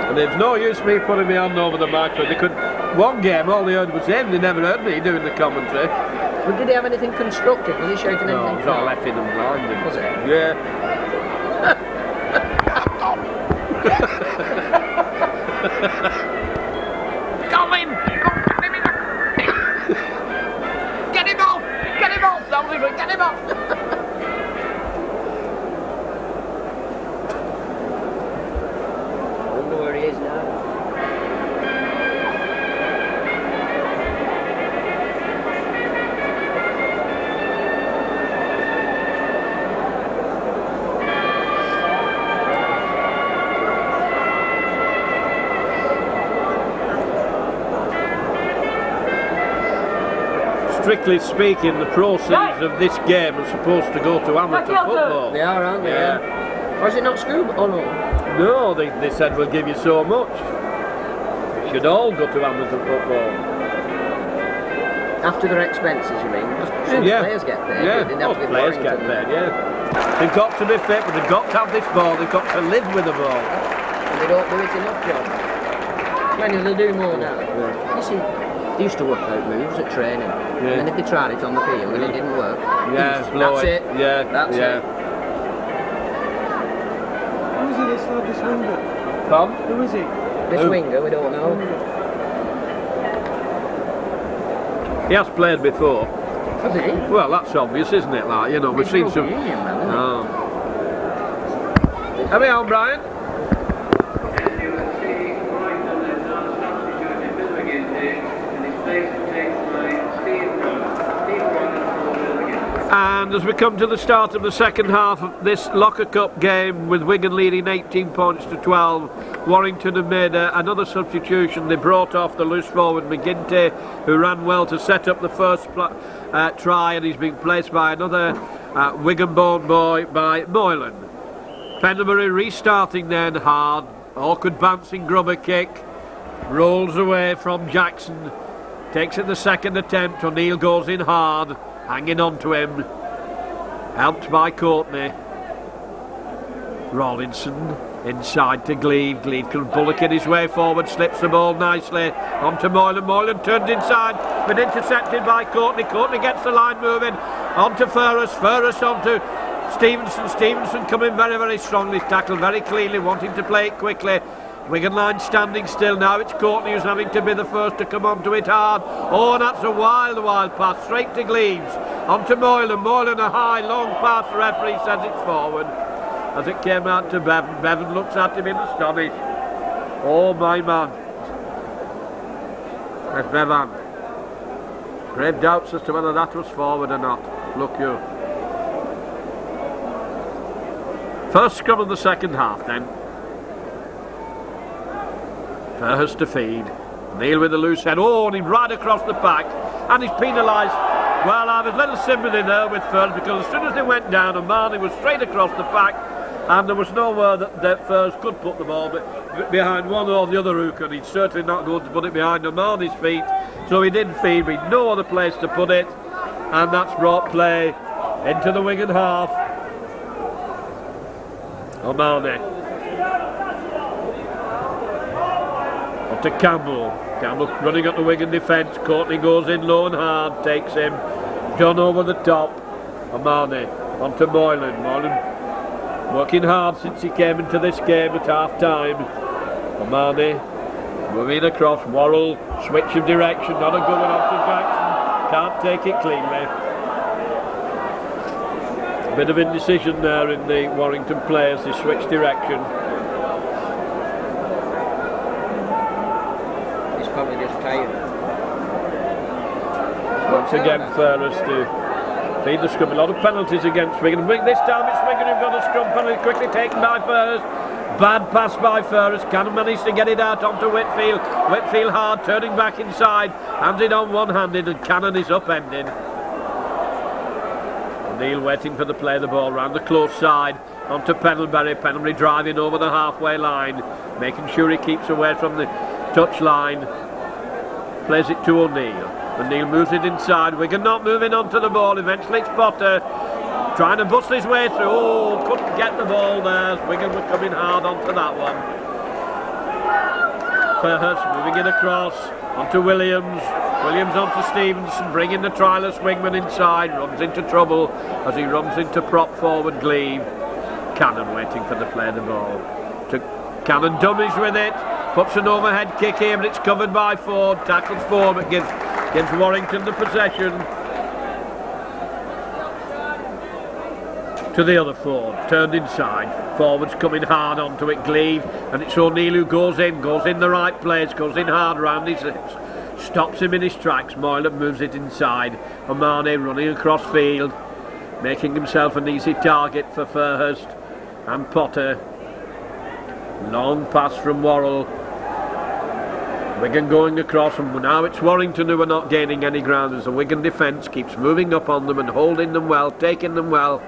And it's no use me putting my hand over the microphone. One game, all they heard was him. They never heard me doing the commentary. But did he have anything constructive? Was he shouting anything? No, it was all effing and blinding. Was it? Yeah. Colin! Get him off! Get him off! Get him off! I wonder where he is now. strictly speaking, the proceeds of this game are supposed to go to amateur football. They are, aren't they? Yeah. Or is it not school? Oh no. No, they said we'll give you so much. It should all go to amateur football. After their expenses, you mean? Yeah. Players get paid. Yeah, They most players get paid, yeah. They've got to be fit, but they've got to have this ball, they've got to live with the ball. And they don't do it enough, John. Many they'll do more now. Yeah. You see, they used to work out moves at training. Yeah. And then if they tried it on the field and it didn't work, Yeah, blow that's it. Yeah, That's it. Who is he, this lad, this winger? Tom? Who is he? This winger, we don't know. He has played before. Has he? Well, that's obvious, isn't it? Like, you know, we've seen some. Oh. Have we on, Brian? And you will see Warrington is now substituted Miss McGinty, and his place takes by Steve Warrington. And as we come to the start of the second half of this Locker Cup game, with Wigan leading 18 points to 12, Warrington have made another substitution. They brought off the loose forward McGinty, who ran well to set up the first try, and he's been placed by another Wigan-born boy, by Moylan. Penderbury restarting then hard. Awkward bouncing grubber kick. Rolls away from Jackson. Takes it the second attempt. O'Neill goes in hard, hanging on to him. Helped by Courtney. Rawlinson inside to Gleave. Gleave can bullock his way forward, slips the ball nicely onto Moylan. Moylan turned inside, but intercepted by Courtney. Courtney gets the line moving onto Ferris. Ferris onto Stevenson. Stevenson coming very, very strongly, tackled very cleanly, wanting to play it quickly. Wigan line standing still now. It's Courtney who's having to be the first to come onto it hard. Oh, and that's a wild, wild pass straight to Gleaves. Onto Moylan. Moylan a high, long pass. The referee says it's forward. As it came out to Bevan. Bevan looks at him in astonish. Oh, my man. There's Bevan. Grave doubts as to whether that was forward or not. Look you. First scrum of the second half then. Ferhurst to feed. Neil with the loose head. Oh, and he's right across the pack. And he's penalised. Well, I was a little sympathy there with Ferhurst, because as soon as they went down, O'Mahony was straight across the pack, and there was nowhere that Ferhurst could put the ball behind one or the other hook, and he'd certainly not going to put it behind O'Mahony's feet. So he did feed, but he'd no other place to put it, and that's brought play into the Wigan half. O'Mahony. To Campbell. Campbell running at the Wigan defence. Courtney goes in low and hard, takes him. John over the top. O'Mahony onto Moylan. Moylan working hard since he came into this game at half time. O'Mahony moving across. Worrell, switch of direction, not a good one onto Jackson. Can't take it cleanly. A bit of indecision there in the Warrington players. They switch direction. Probably just tired. Once again, Ferhurst to feed the scrum. A lot of penalties against Wigan. This time it's Wigan who've got a scrum penalty quickly taken by Ferhurst. Bad pass by Ferhurst. Cannon managed to get it out onto Whitfield. Whitfield hard, turning back inside. Hands it on one-handed, and Cannon is upended. O'Neill waiting for the play of the ball round the close side onto Pendlebury. Pendlebury driving over the halfway line, making sure he keeps away from the touch line. Plays it to O'Neill. O'Neill moves it inside. Wigan not moving onto the ball. Eventually it's Potter trying to bust his way through. Oh, couldn't get the ball there. Wigan were coming hard onto that one. Ferhurst moving it across onto Williams. Williams onto Stevenson, bringing the trialist wingman inside. Runs into trouble as he runs into prop forward Gleave. Cannon waiting for the play of the ball. To Cannon dummies with it. Puts an overhead kick here, but it's covered by Ford. Tackles Ford, but gives Warrington the possession. To the other Ford, turned inside. Forwards coming hard onto it, Gleave, and it's O'Neill who goes in the right place, goes in hard round his hips. Stops him in his tracks. Moylan moves it inside. O'Mahony running across field, making himself an easy target for Ferhurst and Potter. Long pass from Worrell. Wigan going across, and now it's Warrington who are not gaining any ground as the Wigan defence keeps moving up on them and holding them well, taking them well.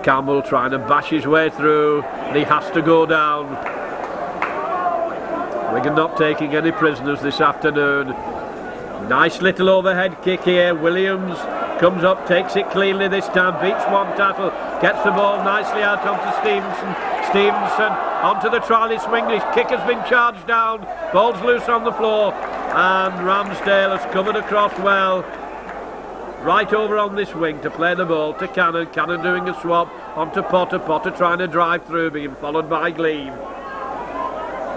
Campbell trying to bash his way through, and he has to go down. Wigan not taking any prisoners this afternoon. Nice little overhead kick here. Williams comes up, takes it cleanly this time, beats one tackle, gets the ball nicely out onto Stevenson. Stevenson onto the trial swing. His kick has been charged down. Ball's loose on the floor, and Ramsdale has covered across well. Right over on this wing to play the ball to Cannon. Cannon doing a swap onto Potter. Potter trying to drive through, being followed by Gleave.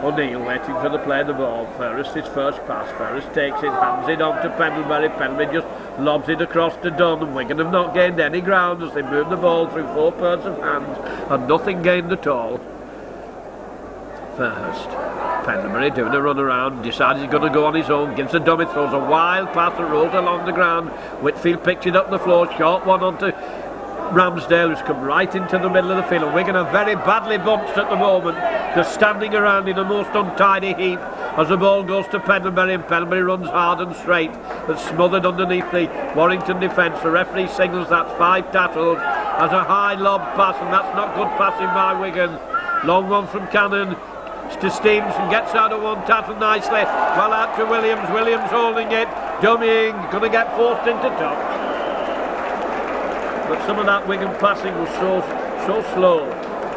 O'Neill waiting for the play of the ball. First his first pass. First takes it, hands it on to Pendlebury. Pendlebury just lobs it across to Dunn, and Wigan have not gained any ground as they move the ball through 4 pairs of hands and nothing gained at all. First, Pendlebury doing a run around, decides he's going to go on his own, gives a dummy, throws a wild pass that rolls along the ground. Whitfield picks it up the floor, short one onto Ramsdale, who's come right into the middle of the field. Wigan are very badly bunched at the moment. They're standing around in a most untidy heap as the ball goes to Pendlebury, and Pendlebury runs hard and straight, but smothered underneath the Warrington defence. The referee signals that's 5 tackles as a high lob pass, and that's not good passing by Wigan. Long one from Cannon to Stevenson, gets out of one tackle nicely, well out to Williams. Williams holding it, dummying, going to get forced into touch. But some of that Wigan passing was so slow.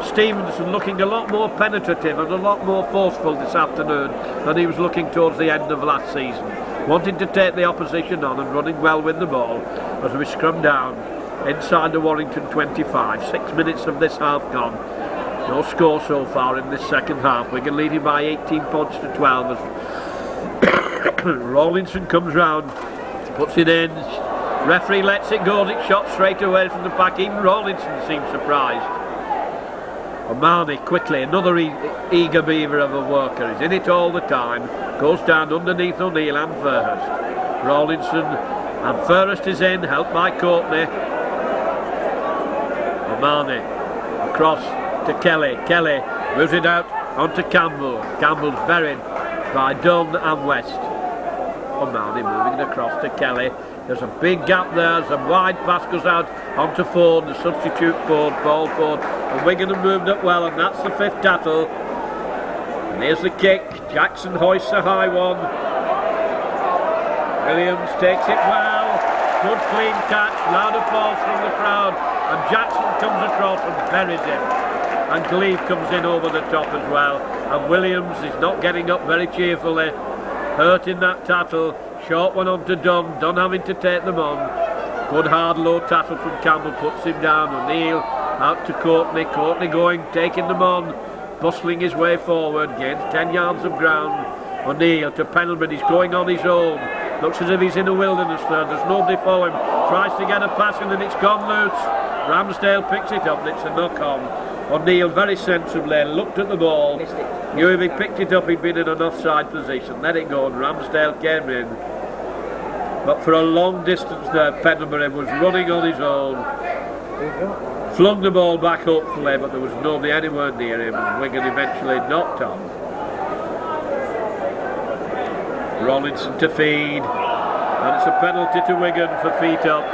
Stevenson looking a lot more penetrative and a lot more forceful this afternoon than he was looking towards the end of last season. Wanting to take the opposition on and running well with the ball as we scrum down inside the Warrington 25. 6 minutes of this half gone. No score so far in this second half. Wigan leading by 18 points to 12 as Rawlinson comes round, puts it in. Referee lets it go, it's shot straight away from the pack. Even Rawlinson seems surprised. O'Mahony quickly, another eager beaver of a worker, is in it all the time, goes down underneath O'Neill and First. Rawlinson and First is in, helped by Courtney. O'Mahony across to Kelly. Kelly moves it out onto Campbell. Campbell's buried by Dunn and West. O'Mahony moving it across to Kelly. There's a big gap there, as a wide pass goes out onto Ford, the substitute Ford, Paul Ford. And Wigan have moved up well, and that's the 5th tackle. And here's the kick. Jackson hoists a high one. Williams takes it well. Good clean catch, loud applause from the crowd. And Jackson comes across and buries him. And Gleave comes in over the top as well. And Williams is not getting up very cheerfully. Hurt in that tackle. Short one on to Dunn. Dunn having to take them on. Good hard low tackle from Campbell, puts him down. O'Neill out to Courtney. Courtney going, taking them on, bustling his way forward, gains 10 yards of ground. O'Neill to Pendlebury, he's going on his own. Looks as if he's in a wilderness there. There's nobody for him. Tries to get a pass and then it's gone loose. Ramsdale picks it up and it's a knock on. O'Neill very sensibly looked at the ball. Knew if he picked it up he'd been in an offside position. Let it go and Ramsdale came in. But for a long distance there, Pendlebury was running on his own. Flung the ball back hopefully, but there was nobody anywhere near him, and Wigan eventually knocked on. Rawlinson to feed, and it's a penalty to Wigan for feet up.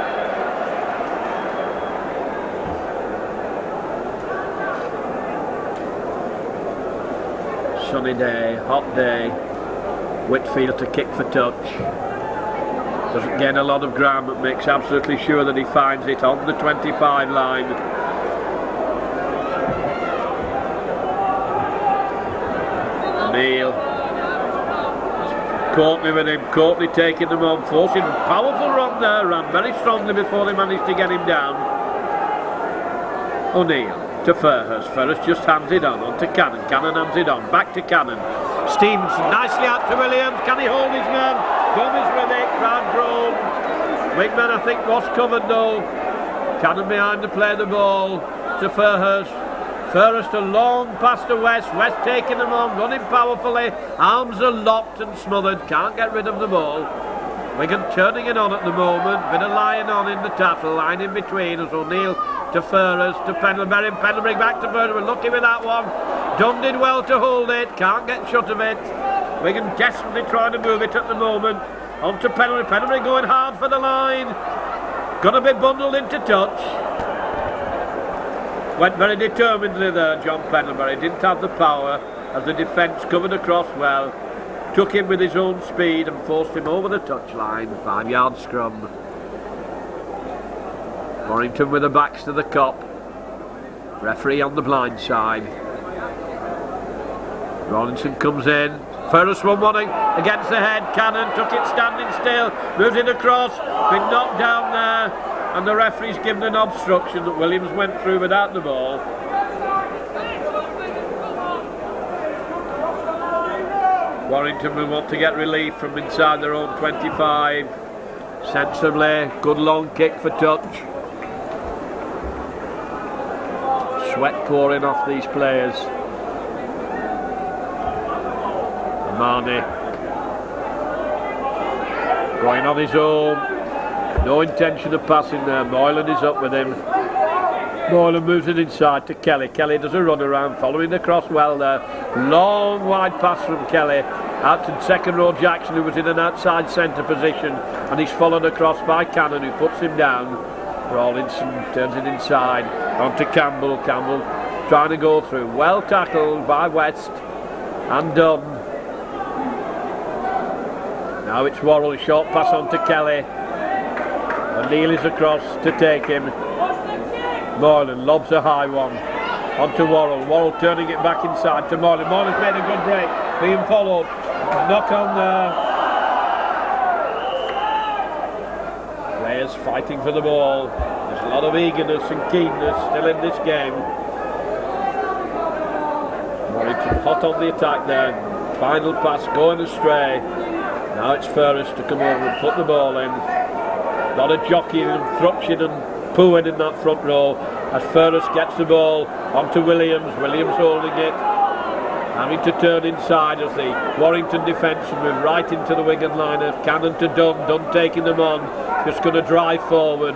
Sunny day, hot day. Whitfield to kick for touch. Doesn't gain a lot of ground, but makes absolutely sure that he finds it on the 25 line. O'Neill. Courtney with him. Courtney taking them on, forcing a powerful run there. Ran very strongly before they managed to get him down. O'Neill to First. First just hands it on to Cannon. Cannon hands it on. Back to Cannon. Stevenson nicely out to Williams. Can he hold his man? Gomez with it, crowd groan. Wingman I think was covered though. Cannon behind to play the ball to First. First a long pass to West. West taking them on, running powerfully. Arms are locked and smothered, can't get rid of the ball. Wigan turning it on at the moment. Bit of lying on in the tackle, line in between as O'Neill to First, to Pendlebury. Pendlebury back to First. We're lucky with that one. Dunn did well to hold it, can't get shut of it. Wigan desperately trying to move it at the moment. On to Penalty. Penalty going hard for the line. Gonna be bundled into touch. Went very determinedly there, John Pendlebury. Didn't have the power as the defence covered across well. Took him with his own speed and forced him over the touchline. 5-yard scrum. Warrington with the backs to the cop. Referee on the blind side. Rawlinson comes in. First one wanting against the head. Cannon took it standing still. Moves it across. Been knocked down there. And the referee's given an obstruction that Williams went through without the ball. Warrington will want to get relief from inside their own 25. Sensibly. Good long kick for touch. Sweat pouring off these players. Marnie going on his own, no intention of passing there. Moylan is up with him. Moylan moves it inside to Kelly. Kelly does a run around, following across well there. Long wide pass from Kelly out to second row Jackson, who was in an outside centre position, and he's followed across by Cannon, who puts him down. Rawlinson turns it inside onto Campbell. Campbell trying to go through, well tackled by West and done. Now it's Worrell, short pass on to Kelly. O'Neill is across to take him. Moylan lobs a high one onto Worrell. Worrell turning it back inside to Moylan. Moylan's made a good break, being followed. Knock on there. Players fighting for the ball. There's a lot of eagerness and keenness still in this game. Warrington hot on the attack there. Final pass going astray. Now it's Ferris to come over and put the ball in. A lot of jockeying and thrutching and pooing in that front row as Ferris gets the ball onto Williams. Williams holding it, having to turn inside as the Warrington defence move right into the Wigan line of Cannon to Dunn. Dunn taking them on, just going to drive forward.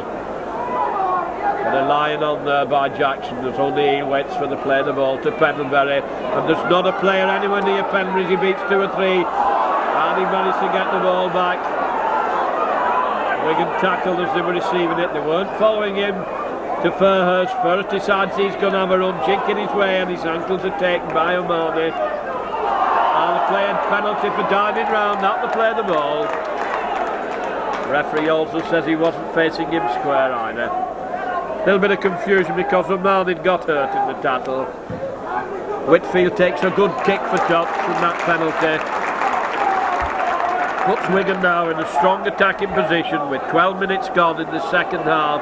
And a line on there by Jackson as O'Neill waits for the play the ball to Pendlebury, and there's not a player anywhere near Pendlebury as he beats 2 or 3. And he managed to get the ball back. Wigan tackled as they were receiving it. They weren't following him to Fairhurst. First decides he's going to have a run, jinking his way, and his ankles are taken by O'Mahony. And the playing penalty for diving round, not to play the ball. The referee also says he wasn't facing him square either. A little bit of confusion because O'Mahony got hurt in the tackle. Whitfield takes a good kick for touch from that penalty. Puts Wigan now in a strong attacking position with 12 minutes gone in the second half.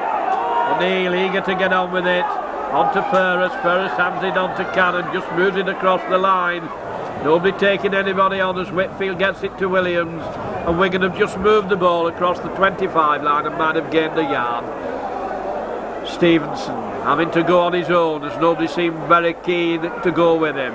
O'Neill eager to get on with it. On to Ferris. Ferris hands it on to Cannon. Just moves it across the line. Nobody taking anybody on as Whitfield gets it to Williams. And Wigan have just moved the ball across the 25 line and might have gained a yard. Stevenson having to go on his own as nobody seemed very keen to go with him.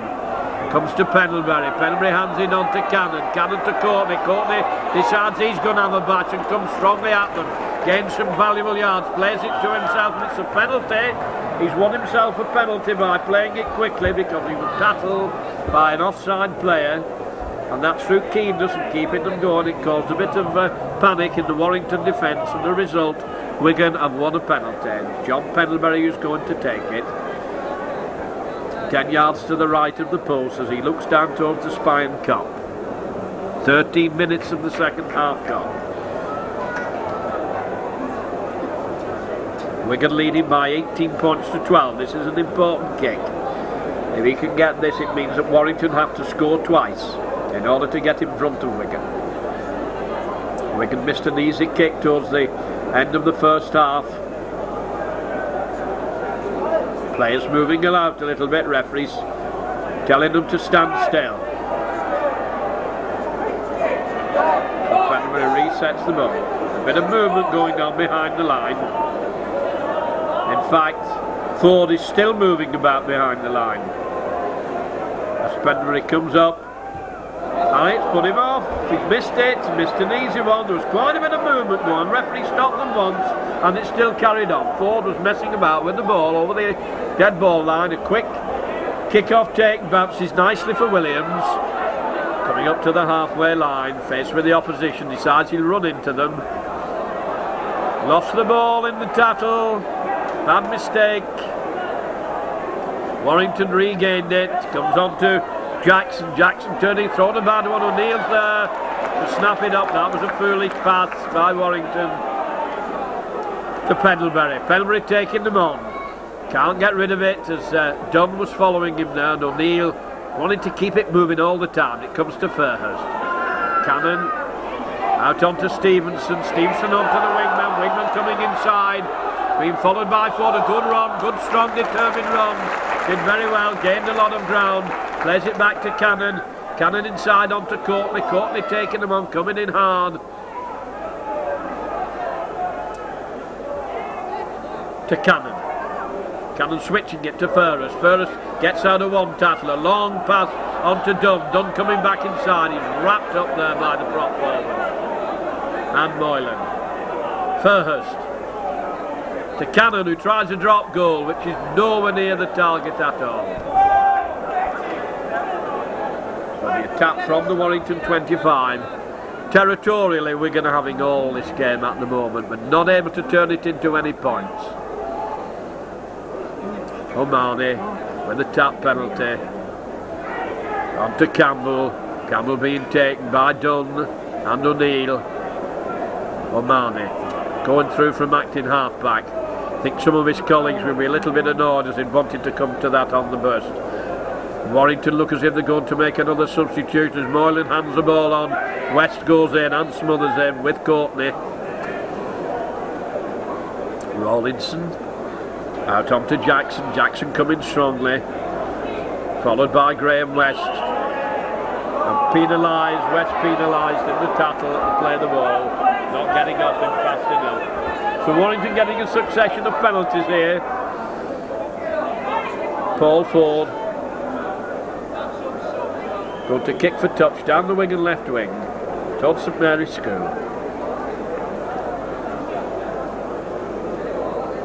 Comes to Pendlebury. Pendlebury hands it on to Cannon. Cannon to Courtney. Courtney decides he's going to have a batch and comes strongly at them. Gains some valuable yards. Plays it to himself and it's a penalty. He's won himself a penalty by playing it quickly because he was tackled by an offside player. And that's through keenness and keeping them going. It caused a bit of panic in the Warrington defence, and the result, Wigan have won a penalty. John Pendlebury who's going to take it. 10 yards to the right of the post as he looks down towards the Spion Cup. 13 minutes of the second half gone. Wigan leading by 18 points to 12. This is an important kick. If he can get this, it means that Warrington have to score twice in order to get in front of Wigan. Wigan missed an easy kick towards the end of the first half. Players moving out a little bit, referees telling them to stand still. Pendlebury resets the ball. A bit of movement going on behind the line. In fact, Ford is still moving about behind the line. As Pendlebury comes up, and it's put him off. He's missed it, missed an easy one. There was quite a bit of movement going. Referee stopped them once, and it still carried on. Ford was messing about with the ball over the dead ball line. A quick kick-off take bounces nicely for Williams. Coming up to the halfway line, faced with the opposition, decides he'll run into them. Lost the ball in the tattle. Bad mistake. Warrington regained it. Comes on to Jackson. Jackson turning, throwing a bad one. O'Neill's there to snap it up. That was a foolish pass by Warrington to Pendlebury. Pendlebury taking them on. Can't get rid of it as Dunn was following him there, and O'Neill wanted to keep it moving all the time. It comes to Fairhurst. Cannon out onto Stevenson. Stevenson onto the wingman. Wingman coming inside. Being followed by Ford. A good run. Good, strong, determined run. Did very well. Gained a lot of ground. Plays it back to Cannon. Cannon inside onto Courtney. Courtney taking them on. Coming in hard. To Cannon. Cannon switching it to Fairhurst. Fairhurst gets out of one tattle. A long pass onto Dunn. Dunn coming back inside. He's wrapped up there by the prop forward. And Moylan. Fairhurst to Cannon, who tries a drop goal, which is nowhere near the target at all. So the attack from the Warrington 25. Territorially, we're going to having all this game at the moment, but not able to turn it into any points. O'Mahony with a tap penalty. On to Campbell. Campbell being taken by Dunn and O'Neill. O'Mahony going through from acting half-back. I think some of his colleagues will be a little bit annoyed as they'd wanted to come to that on the burst. Warrington look as if they're going to make another substitution as Moylan hands the ball on. West goes in and smothers him with Courtney. Rawlinson out onto Jackson. Jackson coming strongly, followed by Graham West. And penalised, West penalised in the tattle to play the ball, not getting off him fast enough. So Warrington getting a succession of penalties here. Paul Ford going to kick for touch down the wing and left wing towards St Mary's School.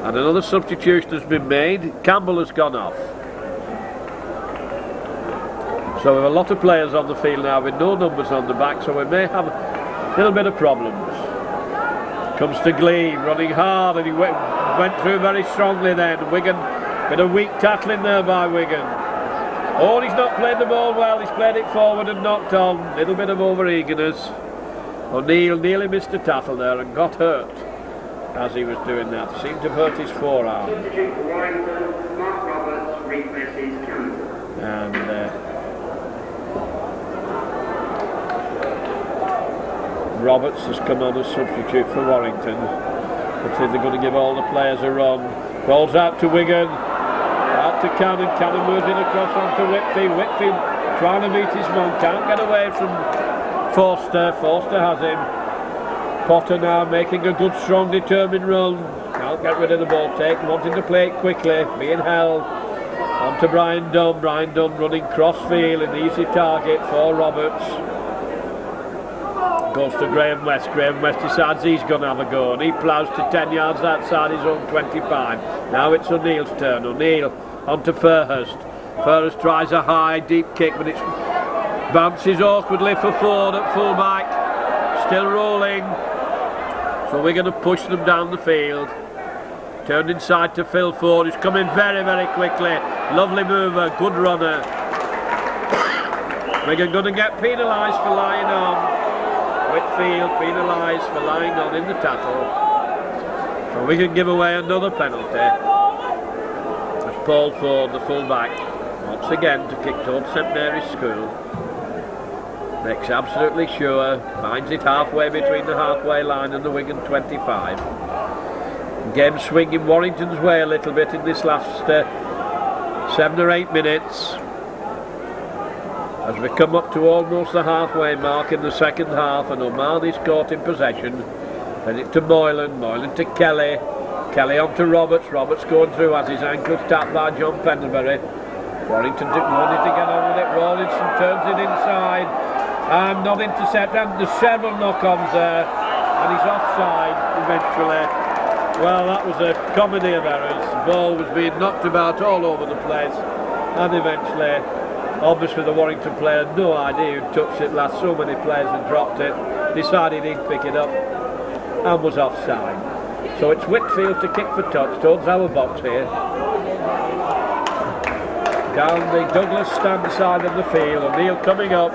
And another substitution has been made. Campbell has gone off. So we have a lot of players on the field now with no numbers on the back, so we may have a little bit of problems. Comes to Glean, running hard, and he went through very strongly then. Wigan, bit of weak tackling there by Wigan. Oh, he's not played the ball well, he's played it forward and knocked on. Little bit of over-eagerness. O'Neill nearly missed a tackle there and got hurt as he was doing that. Seemed to hurt his forearm. Substitute for Warrington, Mark Roberts replaces Campbell. And Roberts has come on as substitute for Warrington. Looks like they're going to give all the players a run. Balls out to Wigan. Out to Cannon. Cannon moves in across onto Whitfield. Whitfield trying to beat his man. Can't get away from Forster. Forster has him. Potter now making a good, strong, determined run. Can't get rid of the ball. Wanting to play it quickly. Being held. On to Brian Dunn. Brian Dunn running cross field. An easy target for Roberts. Goes to Graham West. Graham West decides he's going to have a go, and he ploughs to 10 yards outside his own 25. Now it's O'Neill's turn. O'Neill onto Fairhurst. Fairhurst tries a high, deep kick, but it bounces awkwardly for Ford at fullback. Still rolling. So we're going to push them down the field. Turned inside to Phil Ford, who's coming very, very quickly. Lovely mover, good runner. We're going to get penalised for lying on. Whitfield penalised for lying on in the tackle. So we can give away another penalty. As Paul Ford, the full-back, once again to kick towards St Mary's School. Makes absolutely sure, finds it halfway between the halfway line and the Wigan 25. Game swinging Warrington's way a little bit in this last 7 or 8 minutes. As we come up to almost the halfway mark in the second half, and O'Mahony's caught in possession. Then it to Moylan, Moylan to Kelly. Kelly on to Roberts. Roberts going through as his ankle's tapped by John Pendlebury. Warrington wanted to get on with it. Rawlinson turns it inside and not intercept. And there's several knock-ons there, and he's offside eventually. Well, that was a comedy of errors. The ball was being knocked about all over the place, and eventually Obviously the Warrington player had no idea who touched it last, so many players had dropped it, decided he'd pick it up and was offside. So it's Whitfield to kick for touch towards our box here. Down the Douglas stand side of the field, O'Neill coming up,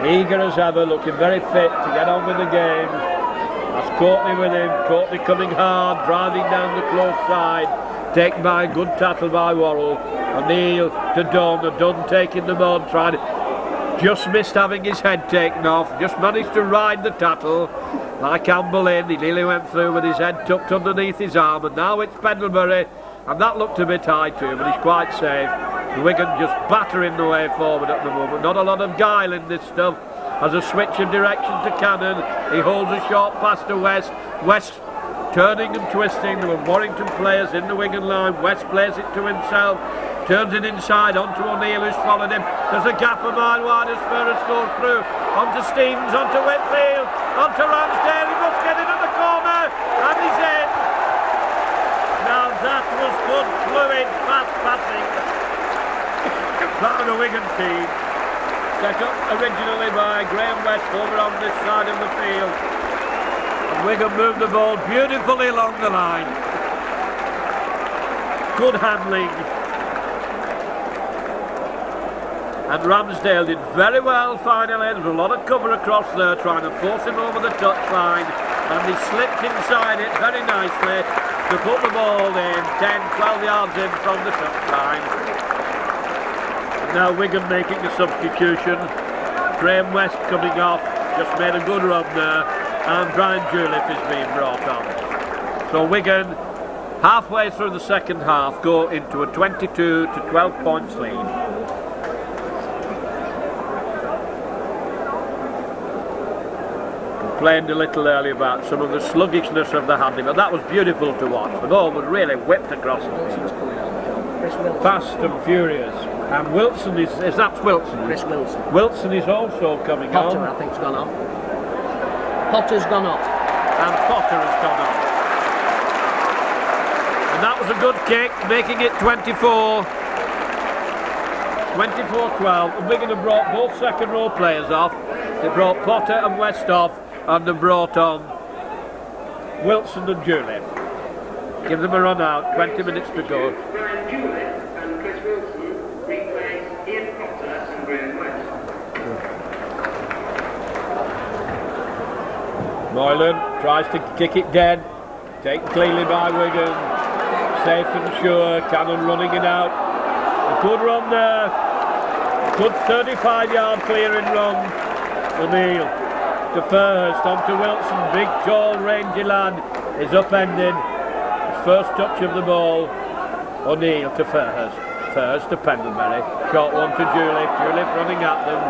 eager as ever, looking very fit to get on with the game. That's Courtney with him, Courtney coming hard, driving down the close side, taken by a good tackle by Worrell. O'Neill to Dunn, and Dunn taking them on, trying to, just missed having his head taken off, just managed to ride the tackle like Anne Boleyn. He nearly went through with his head tucked underneath his arm, and now it's Pendlebury, and that looked a bit high to him, but he's quite safe. Wigan just battering the way forward at the moment, not a lot of guile in this stuff. As a switch of direction to Cannon, he holds a short pass to West. West turning and twisting, there were Warrington players in the Wigan line. West plays it to himself, turns it inside onto O'Neill, who's followed him. There's a gap a mile wide as Ferris goes through, onto Stevens, onto Whitfield, onto Ramsdale. He must get it at the corner, and he's in. Now that was good, fluid, fast passing by the Wigan team, set up originally by Graham West over on this side of the field. And Wigan moved the ball beautifully along the line. Good handling. And Ramsdale did very well finally. There was a lot of cover across there trying to force him over the touchline, and he slipped inside it very nicely to put the ball in 10-12 yards in from the touchline. And now Wigan making a substitution. Graham West coming off, just made a good run there, and Brian Juliff is being brought on. So Wigan, halfway through the second half, go into a 22 to 12 points lead. Complained a little earlier about some of the sluggishness of the handling, but that was beautiful to watch. The ball was really whipped across the field. Fast and furious. And Wilson is that Wilson? Chris Wilson. Wilson is also coming Potter, on. I think's gone off. Potter's gone off. And Potter has gone on. And that was a good kick, making it 24-12. And Wigan have brought both second row players off. They brought Potter and West off, and they brought on Wilson and Juliff. Give them a run out, 20 minutes to go. Brian Juliff and Chris Wilson replace Ian Potter and Graham West. Moylan tries to kick it dead, taken cleanly by Wigan, safe and sure. Cannon running it out, a good run there, good 35-yard clearing run. O'Neill to Fairhurst, onto Wilson, big tall rangy lad, is upended. His first touch of the ball. O'Neill to Fairhurst, Fairhurst to Pendlebury, short one to Juliff, Juliff running at them,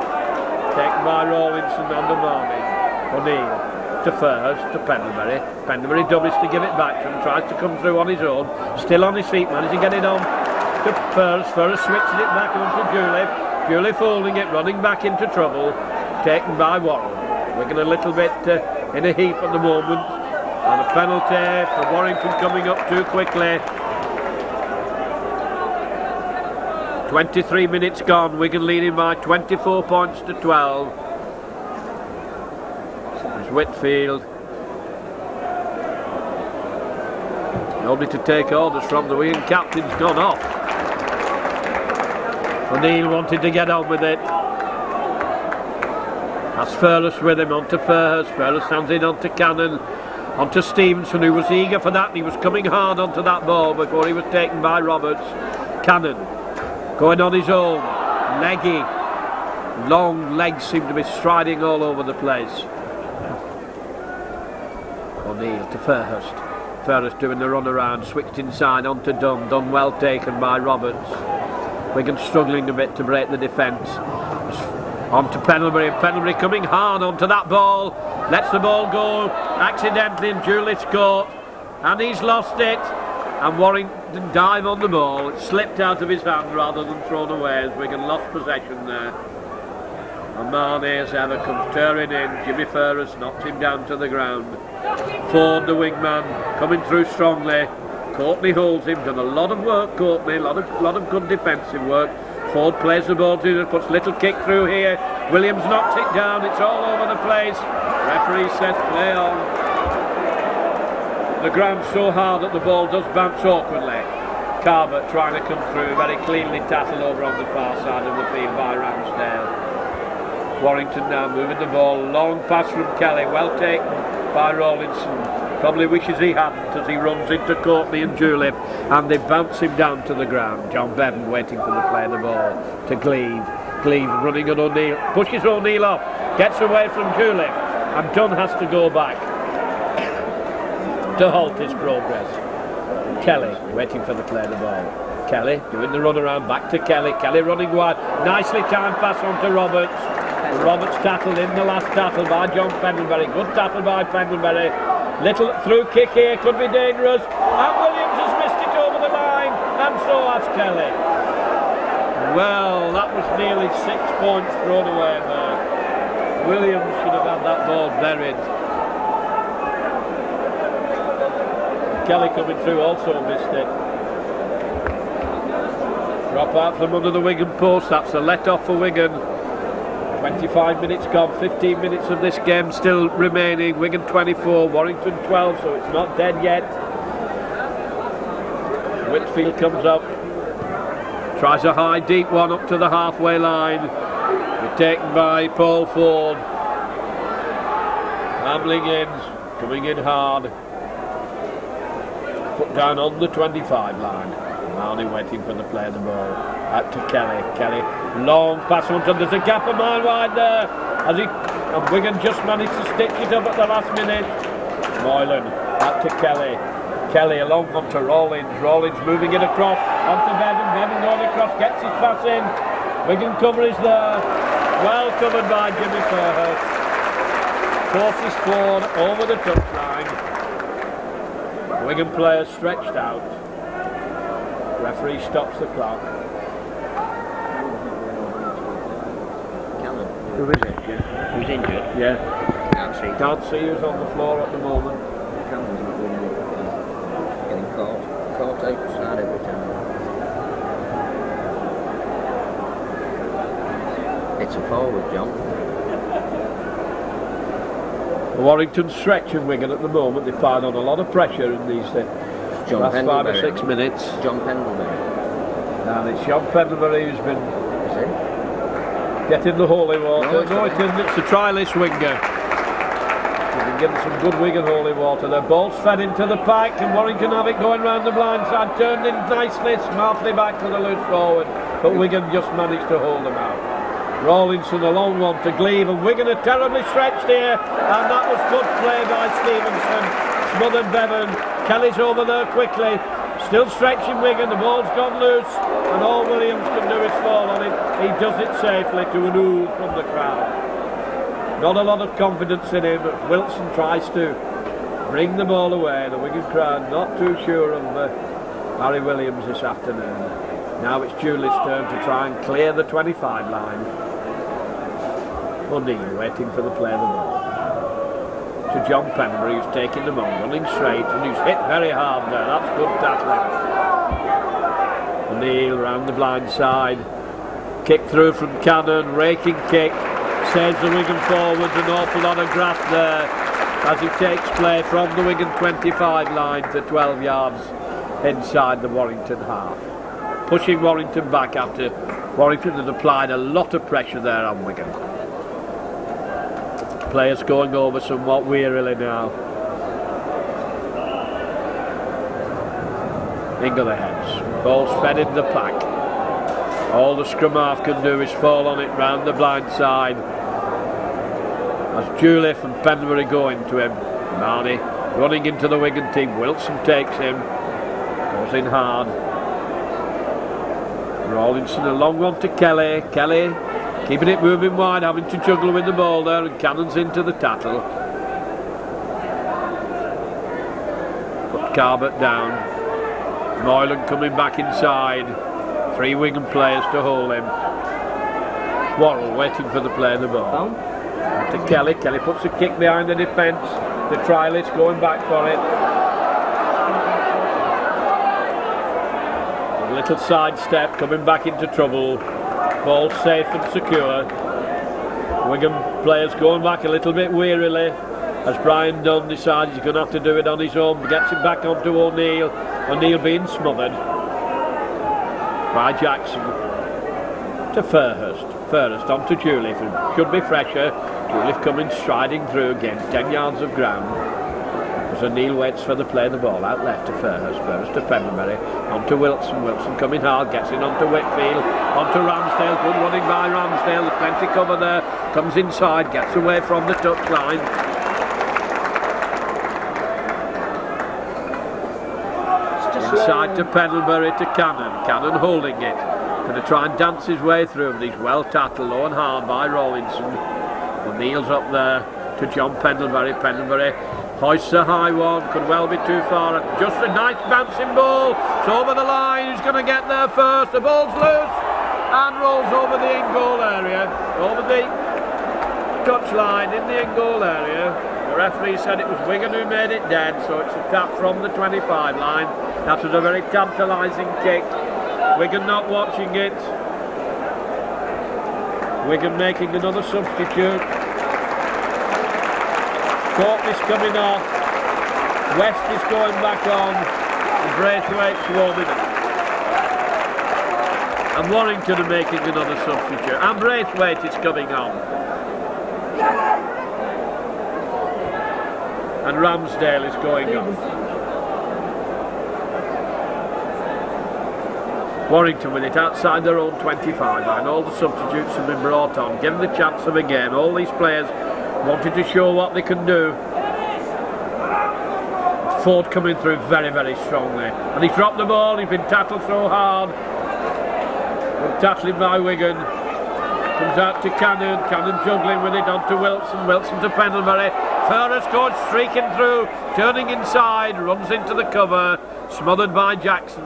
taken by Rawlinson and Marnie. O'Neill to Fairhurst to Pendlebury, Pendlebury dummies to give it back to him, tries to come through on his own, still on his feet, managing to get it on to Fairhurst, Fairhurst switches it back on to Juliff, Juliff holding it, running back into trouble, taken by Worrell. Wigan a little bit in a heap at the moment, and a penalty for Warrington coming up too quickly. 23 minutes gone, Wigan leading by 24 points to 12. There's Whitfield. Nobody to take orders from, the Wigan captain's gone off. O'Neill wanted to get on with it. That's Fairless with him, onto Fairhurst. Fairless hands in onto Cannon, onto Stevenson, who was eager for that, and he was coming hard onto that ball before he was taken by Roberts. Cannon going on his own, leggy, long legs seem to be striding all over the place. O'Neill to Fairhurst. Fairhurst doing the run around, switched inside onto Dunn. Dunn well taken by Roberts. Wigan struggling a bit to break the defence. On to Pendlebury, and Pendlebury coming hard onto that ball, lets the ball go accidentally, and Juliff's caught, and he's lost it, and Warrington dive on the ball. It slipped out of his hand rather than thrown away as Wigan lost possession there. And Marnie, as ever, comes tearing in. Jimmy Fairhurst knocked him down to the ground. Ford, the wingman, coming through strongly. Courtney holds him, done a lot of work, Courtney, a lot of good defensive work. Ford plays the ball to, puts little kick through here. Williams knocks it down, it's all over the place. Referee says play on. The ground's so hard that the ball does bounce awkwardly. Carver trying to come through, very cleanly tackled over on the far side of the field by Ramsdale. Warrington now moving the ball, long pass from Kelly, well taken by Rawlinson. Probably wishes he hadn't as he runs into Courtney and Julep, and they bounce him down to the ground. John Bevan waiting for the play of the ball to Gleave. Gleave running at O'Neill, pushes O'Neill off, gets away from Julep, and Dunn has to go back to halt his progress. Kelly waiting for the play of the ball. Kelly doing the run around, back to Kelly. Kelly running wide, nicely timed pass on to Roberts. Roberts tackled in the last tackle by John Pendlebury. Good tackle by Pendlebury. Little through kick here, could be dangerous. And Williams has missed it over the line, and so has Kelly. Well, that was nearly 6 points thrown away there. Williams should have had that ball buried. Kelly coming through also missed it. Drop out from under the Wigan post, that's a let off for Wigan. 25 minutes gone, 15 minutes of this game still remaining. Wigan 24, Warrington 12, so it's not dead yet. Whitfield comes up, tries a high deep one up to the halfway line. We're taken by Paul Ford. Ambling in, coming in hard. Put down on the 25 line. Marnie waiting for the play of the ball. Out to Kelly. Kelly, long pass onto. There's a gap a mile wide there. And Wigan just managed to stitch it up at the last minute. Moylan out to Kelly. Kelly along onto Rawlins. Rawlins moving it across onto Bevan. Bevan going across, gets his pass in. Wigan cover is there. Well covered by Jimmy Fairhurst. Forces Ford over the touchline. Wigan players stretched out. Referee stops the clock. Who is it? Yeah. Who's injured? Yeah. Can't see. Can't see who's on the floor at the moment. Cameron's not really getting caught outside every time. It's a forward, John. Warrington stretching Wigan at the moment. They find on a lot of pressure in these last 5 or 6 minutes. John Pendlebury. And it's John Pendlebury who's been Is it? getting the holy water. No, it isn't. It's a trialist winger. He's been getting some good Wigan holy water. The ball's fed into the pack, and Warrington have it going round the blind side. Turned in nicely, smartly back to the loose forward. But Wigan just managed to hold them out. Rawlinson a long one to Gleave, and Wigan are terribly stretched here, and that was good play by Stevenson. Smothered Bevan. Kelly's over there quickly. Still stretching Wigan, the ball's gone loose, and all Williams can do is fall on it. He does it safely to an ooh from the crowd. Not a lot of confidence in him, but Wilson tries to bring the ball away. The Wigan crowd not too sure of Harry Williams this afternoon. Now it's Julie's turn to try and clear the 25 line. O'Neill waiting for the play of the ball. To John Pendlebury, who's taking them on, running straight, and who's hit very hard there. That's good tackling. O'Neill round the blind side. Kick through from Cannon, raking kick. Saves the Wigan forwards, an awful lot of graft there as he takes play from the Wigan 25 line to 12 yards inside the Warrington half. Pushing Warrington back after Warrington had applied a lot of pressure there on Wigan. Players going over somewhat wearily now. Into the heads. Ball's fed in the pack. All the scrum half can do is fall on it round the blind side. As Juliff and Pendlebury go into him. Marnie running into the Wigan team. Wilson takes him. Goes in hard. Rawlinson a long one to Kelly. Kelly keeping it moving wide, having to juggle with the ball there, and Cannon's into the tattle. Put Carbot down. Moylan coming back inside. 3 Wigan players to hold him. Worrell waiting for the play of the ball. To Kelly. Kelly puts a kick behind the defence. The trialist going back for it. A little sidestep, coming back into trouble. Ball safe and secure. Wigan players going back a little bit wearily as Brian Dunn decides he's going to have to do it on his own. Gets it back onto O'Neill. O'Neill being smothered by Jackson to Fairhurst. Fairhurst on to Juliff, who should be fresher. Juliff coming striding through again, 10 yards of ground. As O'Neill waits for the play, the ball out left to Fairhurst. Fairhurst to Fenderbury, on to Wilson. Wilson coming hard, gets in onto Whitfield, on to Ramsdale. Good running by Ramsdale, there's plenty cover there. Comes inside, gets away from the touchline. Inside to Pendlebury to Cannon. Cannon holding it. Going to try and dance his way through, but he's well tackled low and hard by Rawlinson. O'Neill's up there to John Pendlebury. Pendlebury hoists a high one, could well be too far. Just a nice bouncing ball. It's over the line. Who's going to get there first? The ball's loose and rolls over the in-goal area. Over the touchline in the in-goal area. The referee said it was Wigan who made it dead, so it's a tap from the 25 line. That was a very tantalising kick. Wigan not watching it. Wigan making another substitute. Courtney's coming off. West is going back on. And Braithwaite's warming up. And Warrington are making another substitute. And Braithwaite is coming on. And Ramsdale is going off. Warrington with it outside their own 25 line. All the substitutes have been brought on, given the chance of a game. All these players wanted to show what they can do. Ford coming through very, very strongly. And he's dropped the ball, he's been tackled so hard. Good tackling by Wigan. Comes out to Cannon. Cannon juggling with it onto Wilson. Wilson to Pendlebury. Fairhurst goes streaking through, turning inside, runs into the cover, smothered by Jackson.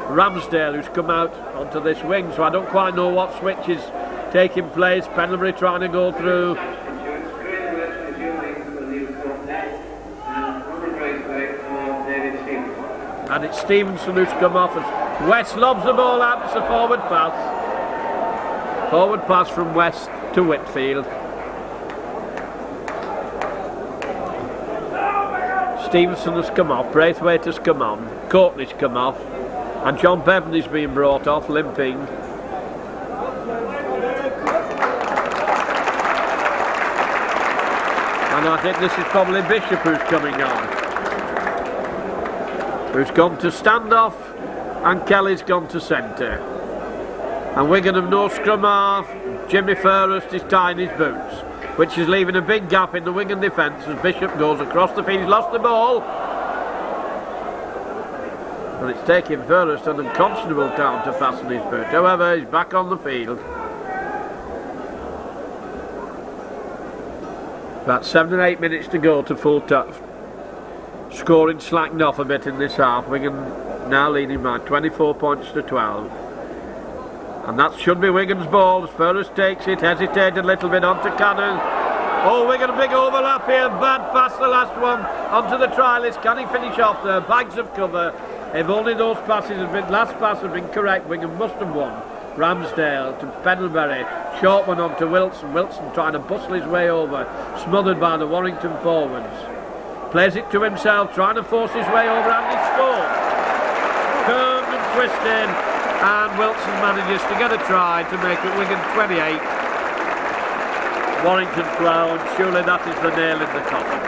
Ramsdale, who's come out onto this wing, so I don't quite know what switch is taking place. Pendlebury trying to go through. And it's Stevenson who's come off as West lobs the ball out. It's a forward pass. Forward pass from West to Whitfield. Stevenson has come off, Braithwaite has come on, Courtney's come off, and John Bevan is being brought off, limping. And I think this is probably Bishop who's coming on. Who's gone to standoff, and Kelly's gone to centre. And Wigan have no scrum half. Jimmy Fairhurst is tying his boots, which is leaving a big gap in the Wigan defence as Bishop goes across the field. He's lost the ball. And it's taking Fairhurst an unconscionable time to fasten his boot. However, he's back on the field. About 7 or 8 minutes to go to full time. Scoring slacked off a bit in this half. Wigan now leading by 24 points to 12. And that should be Wigan's ball as Fairhurst takes it, hesitated a little bit onto Cannon. Oh, Wigan a big overlap here, bad pass the last one onto the trialist. Can he finish off there? Bags of cover. If only those passes had been, last pass had been correct, Wigan must have won. Ramsdale to Pendlebury, short one onto Wilson. Wilson trying to bustle his way over, smothered by the Warrington forwards. Plays it to himself, trying to force his way over, and he scores. Curved and twisted. And Wilson manages to get a try to make it Wigan 28, Warrington 12, and surely that is the nail in the coffin.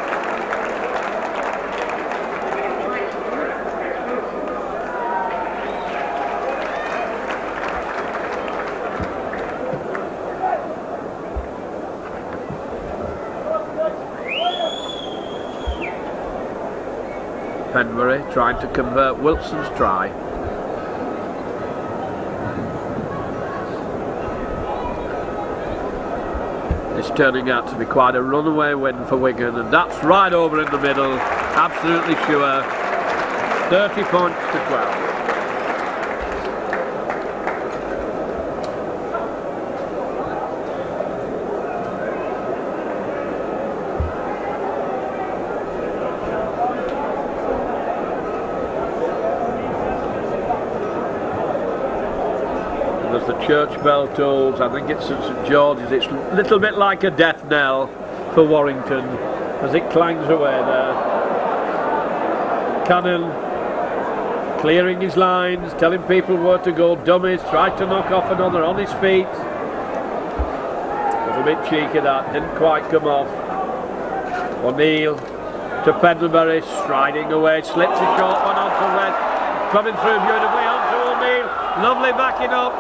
Penbury trying to convert Wilson's try. It's turning out to be quite a runaway win for Wigan, and that's right over in the middle, absolutely sure. 30 points to 12. There's the church bell tolls. I think it's at St George's. It's a little bit like a death knell for Warrington as it clangs away there. Cannon clearing his lines, telling people where to go. Dummies, tried to knock off another on his feet. Was a bit cheeky, that didn't quite come off. O'Neill to Pendlebury, striding away, slips a short one onto West, coming through beautifully onto O'Neill, lovely backing up,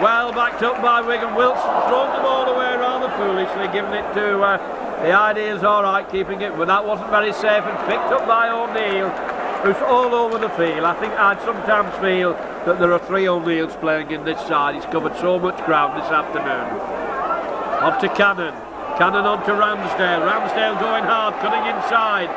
well backed up by Wigan. Wilson thrown the ball away rather foolishly, giving it to the idea's alright, keeping it, but that wasn't very safe, and picked up by O'Neill, who's all over the field. I think I'd sometimes feel that there are 3 O'Neills playing in this side. He's covered so much ground this afternoon. On to Cannon. Cannon on to Ramsdale. Ramsdale going hard, cutting inside.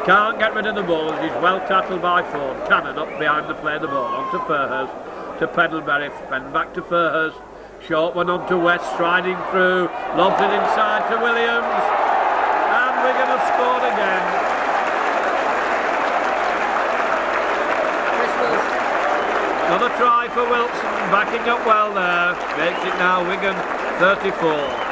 Can't get rid of the ball. He's well tackled by Ford. Cannon up behind the play the ball. On to Furhurst. To Pendlebury. Then back to Furhurst. Short one on to West, striding through. Lobs it inside to Williams. And Wigan have scored again. Another try for Wilson. Backing up well there. Makes it now Wigan 34.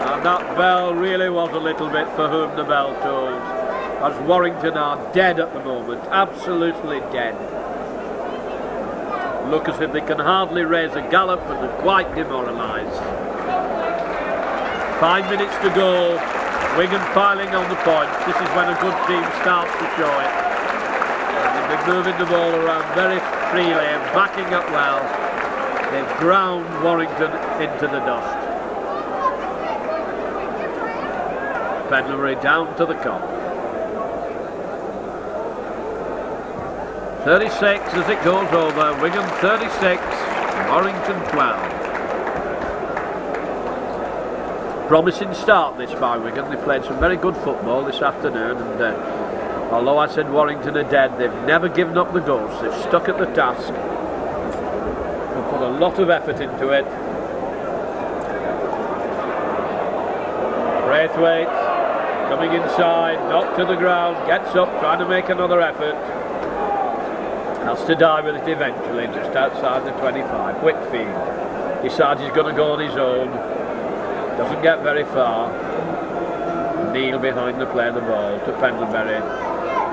And that bell really was a little bit for whom the bell tolls, as Warrington are dead at the moment, absolutely dead. Look as if they can hardly raise a gallop, but they're quite demoralised. 5 minutes to go, Wigan piling on the points. This is when a good team starts to show it. And they've been moving the ball around very freely and backing up well. They've ground Warrington into the dust. Pendlebury down to the Kop. 36 as it goes over. Wigan 36, Warrington 12. Promising start this by Wigan. They played some very good football this afternoon, and although I said Warrington are dead, they've never given up the ghost. They've stuck at the task. They've put a lot of effort into it. Braithwaite coming inside, knocked to the ground, gets up, trying to make another effort. Has to die with it eventually, just outside the 25. Whitfield decides he's going to go on his own. Doesn't get very far. Neil behind the play the ball to Pendlebury.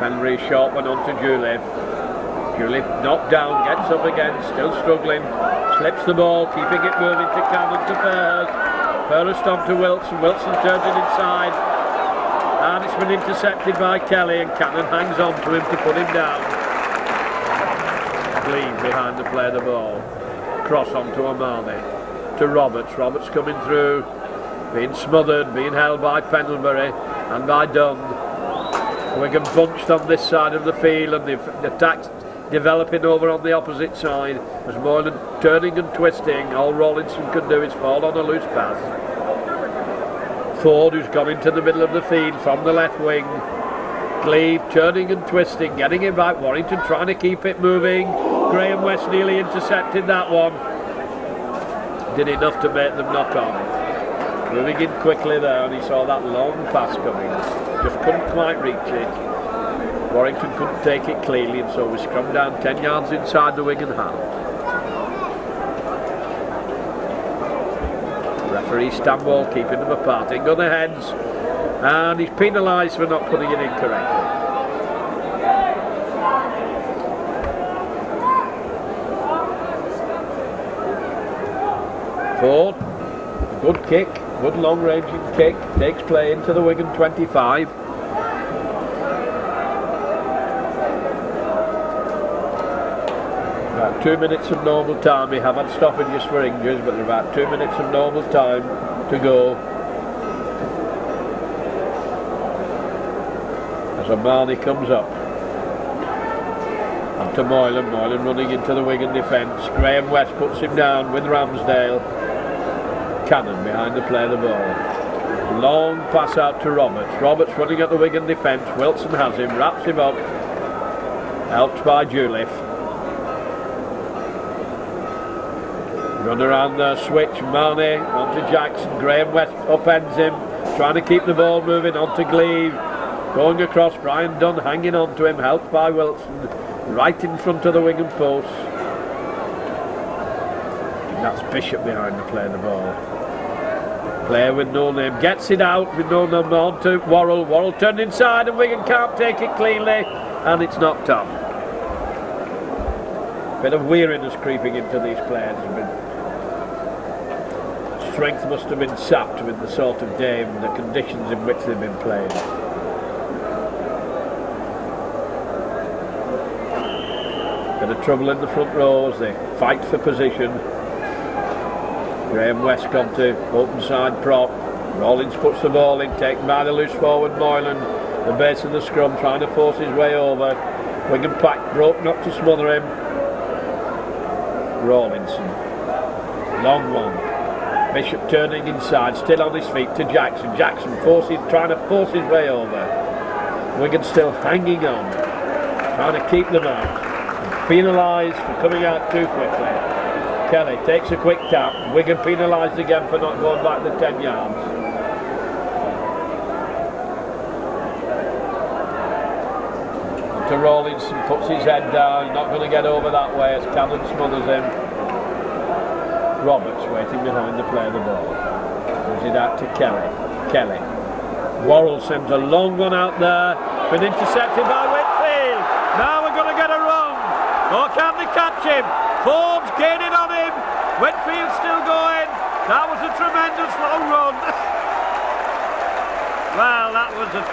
Pendlebury short one on to Juliff. Juliff knocked down, gets up again, still struggling. Slips the ball, keeping it moving to Cannon to Furhurst. Furhurst on to Wilson. Wilson turns it inside. And it's been intercepted by Kelly, and Cannon hangs on to him to put him down. Gleave behind the play the ball. Cross on to Omani. To Roberts. Roberts coming through. Being smothered, being held by Pendlebury and by Dunn. Wigan bunched on this side of the field, and the attack's developing over on the opposite side. As Moylan turning and twisting, all Rawlinson could do is fall on a loose pass. Ford, who's gone into the middle of the field from the left wing. Gleave turning and twisting, getting it back. Warrington trying to keep it moving. Graham West nearly intercepted that one. Did enough to make them knock on. Moving in quickly there, and he saw that long pass coming. Just couldn't quite reach it. Warrington couldn't take it cleanly, and so we scrummed down 10 yards inside the Wigan half. Referee Stanwell keeping them apart. In go the heads, and he's penalised for not putting it in correctly. Ford, a good kick, good long ranging kick, takes play into the Wigan 25. About 2 minutes of normal time. We have had stoppages for injuries, but there are about 2 minutes of normal time to go. As Omani comes up. And to Moylan. Moylan running into the Wigan defence. Graham West puts him down with Ramsdale. Cannon behind the play of the ball. Long pass out to Roberts. Roberts running at the Wigan defence. Wilson has him, wraps him up. Helped by Juliff. Run around the switch. Marnie onto Jackson. Graham West upends him. Trying to keep the ball moving onto Gleave. Going across, Brian Dunn hanging on to him, helped by Wilson. right in front of the Wigan post. That's Bishop behind the play of the ball. Player with no name gets it out with no number on to Worrell. Worrell turned inside and Wigan can't take it cleanly and it's knocked off. Bit of weariness creeping into these players. Strength must have been sapped with the sort of day and the conditions in which they've been playing. Bit of trouble in the front row as they fight for position. Graham West gone to open side prop. Rawlins puts the ball in, taken by the loose forward Moylan. The base of the scrum trying to force his way over. Wigan pack broke not to smother him. Rawlinson. Long one. Bishop turning inside, still on his feet to Jackson. Jackson trying to force his way over. Wigan still hanging on, trying to keep them out. Penalised for coming out too quickly. Kelly takes a quick tap. Wigan penalised again for not going back the 10 yards. To Rawlinson, puts his head down, not going to get over that way as Cannon smothers him. Roberts waiting behind the play of the ball. Gives it out to Kelly. Kelly. Worrell sends a long one out there. Been intercepted by Whitfield. Now we're going to get a run. Or can they catch him? Forbes gaining on him. Whitfield still going. That was a tremendous long run. Well, that was a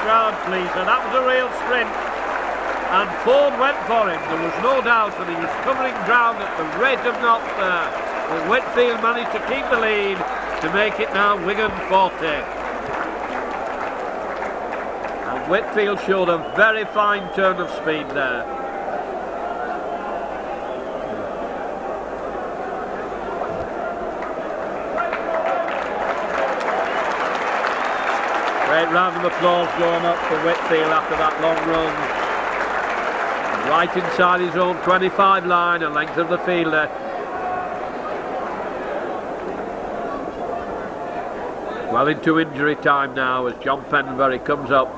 crowd pleaser. That was a real sprint. And Ford went for him. There was no doubt that he was covering ground at the rate of knots there. But Whitfield managed to keep the lead to make it now Wigan 40. And Whitfield showed a very fine turn of speed there. Great round of applause going up for Whitfield after that long run. Right inside his own 25 line, a length of the fielder. Well into injury time now as John Penbury comes up.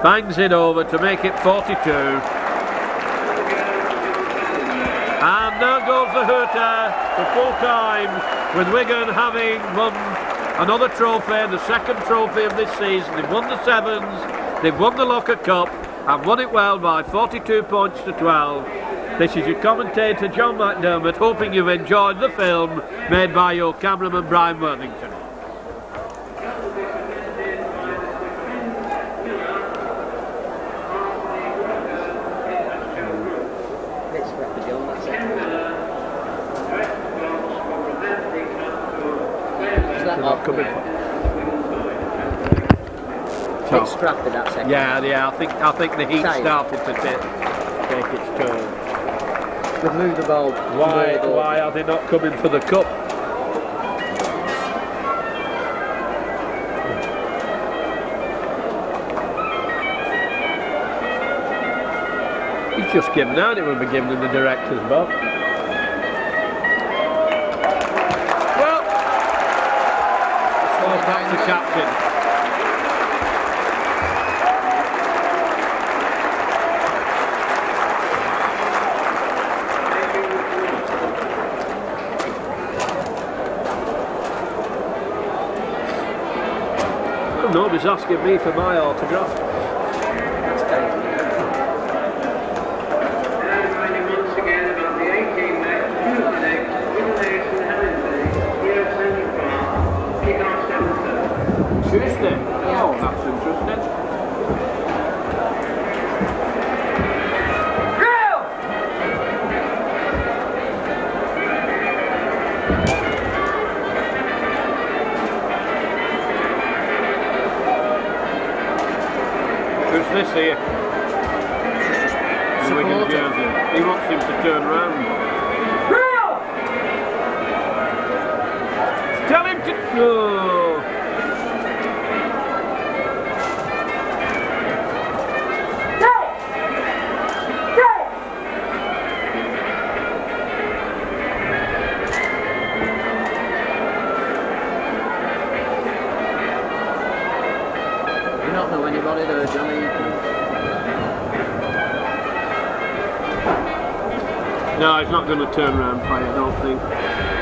Bangs it over to make it 42. And there goes the hooter for full time, with Wigan having won another trophy, the second trophy of this season. They've won the Sevens, they've won the Locker Cup, and won it well by 42 points to 12. This is your commentator John McDermott, hoping you've enjoyed the film made by your cameraman Brian Worthington. Bit scrappy that second. Yeah, I think the heat started to take its toll. They've moved the ball. Why are they not coming for the cup? He's just given out, it will be given in the director's box. Well, that's the captain. Nobody's asking me for my autograph. That's dangerous. Reminding once again about the 18 match Tuesday, Wigan and Hellingsley, here at Central Park, kick-off 7:30. Tuesday? Oh, that's interesting. Who's this here? The Wigan jersey. He wants him to turn round. Tell him to... No. You don't know any got it there, Johnny. No, he's not going to turn around for you, I don't think.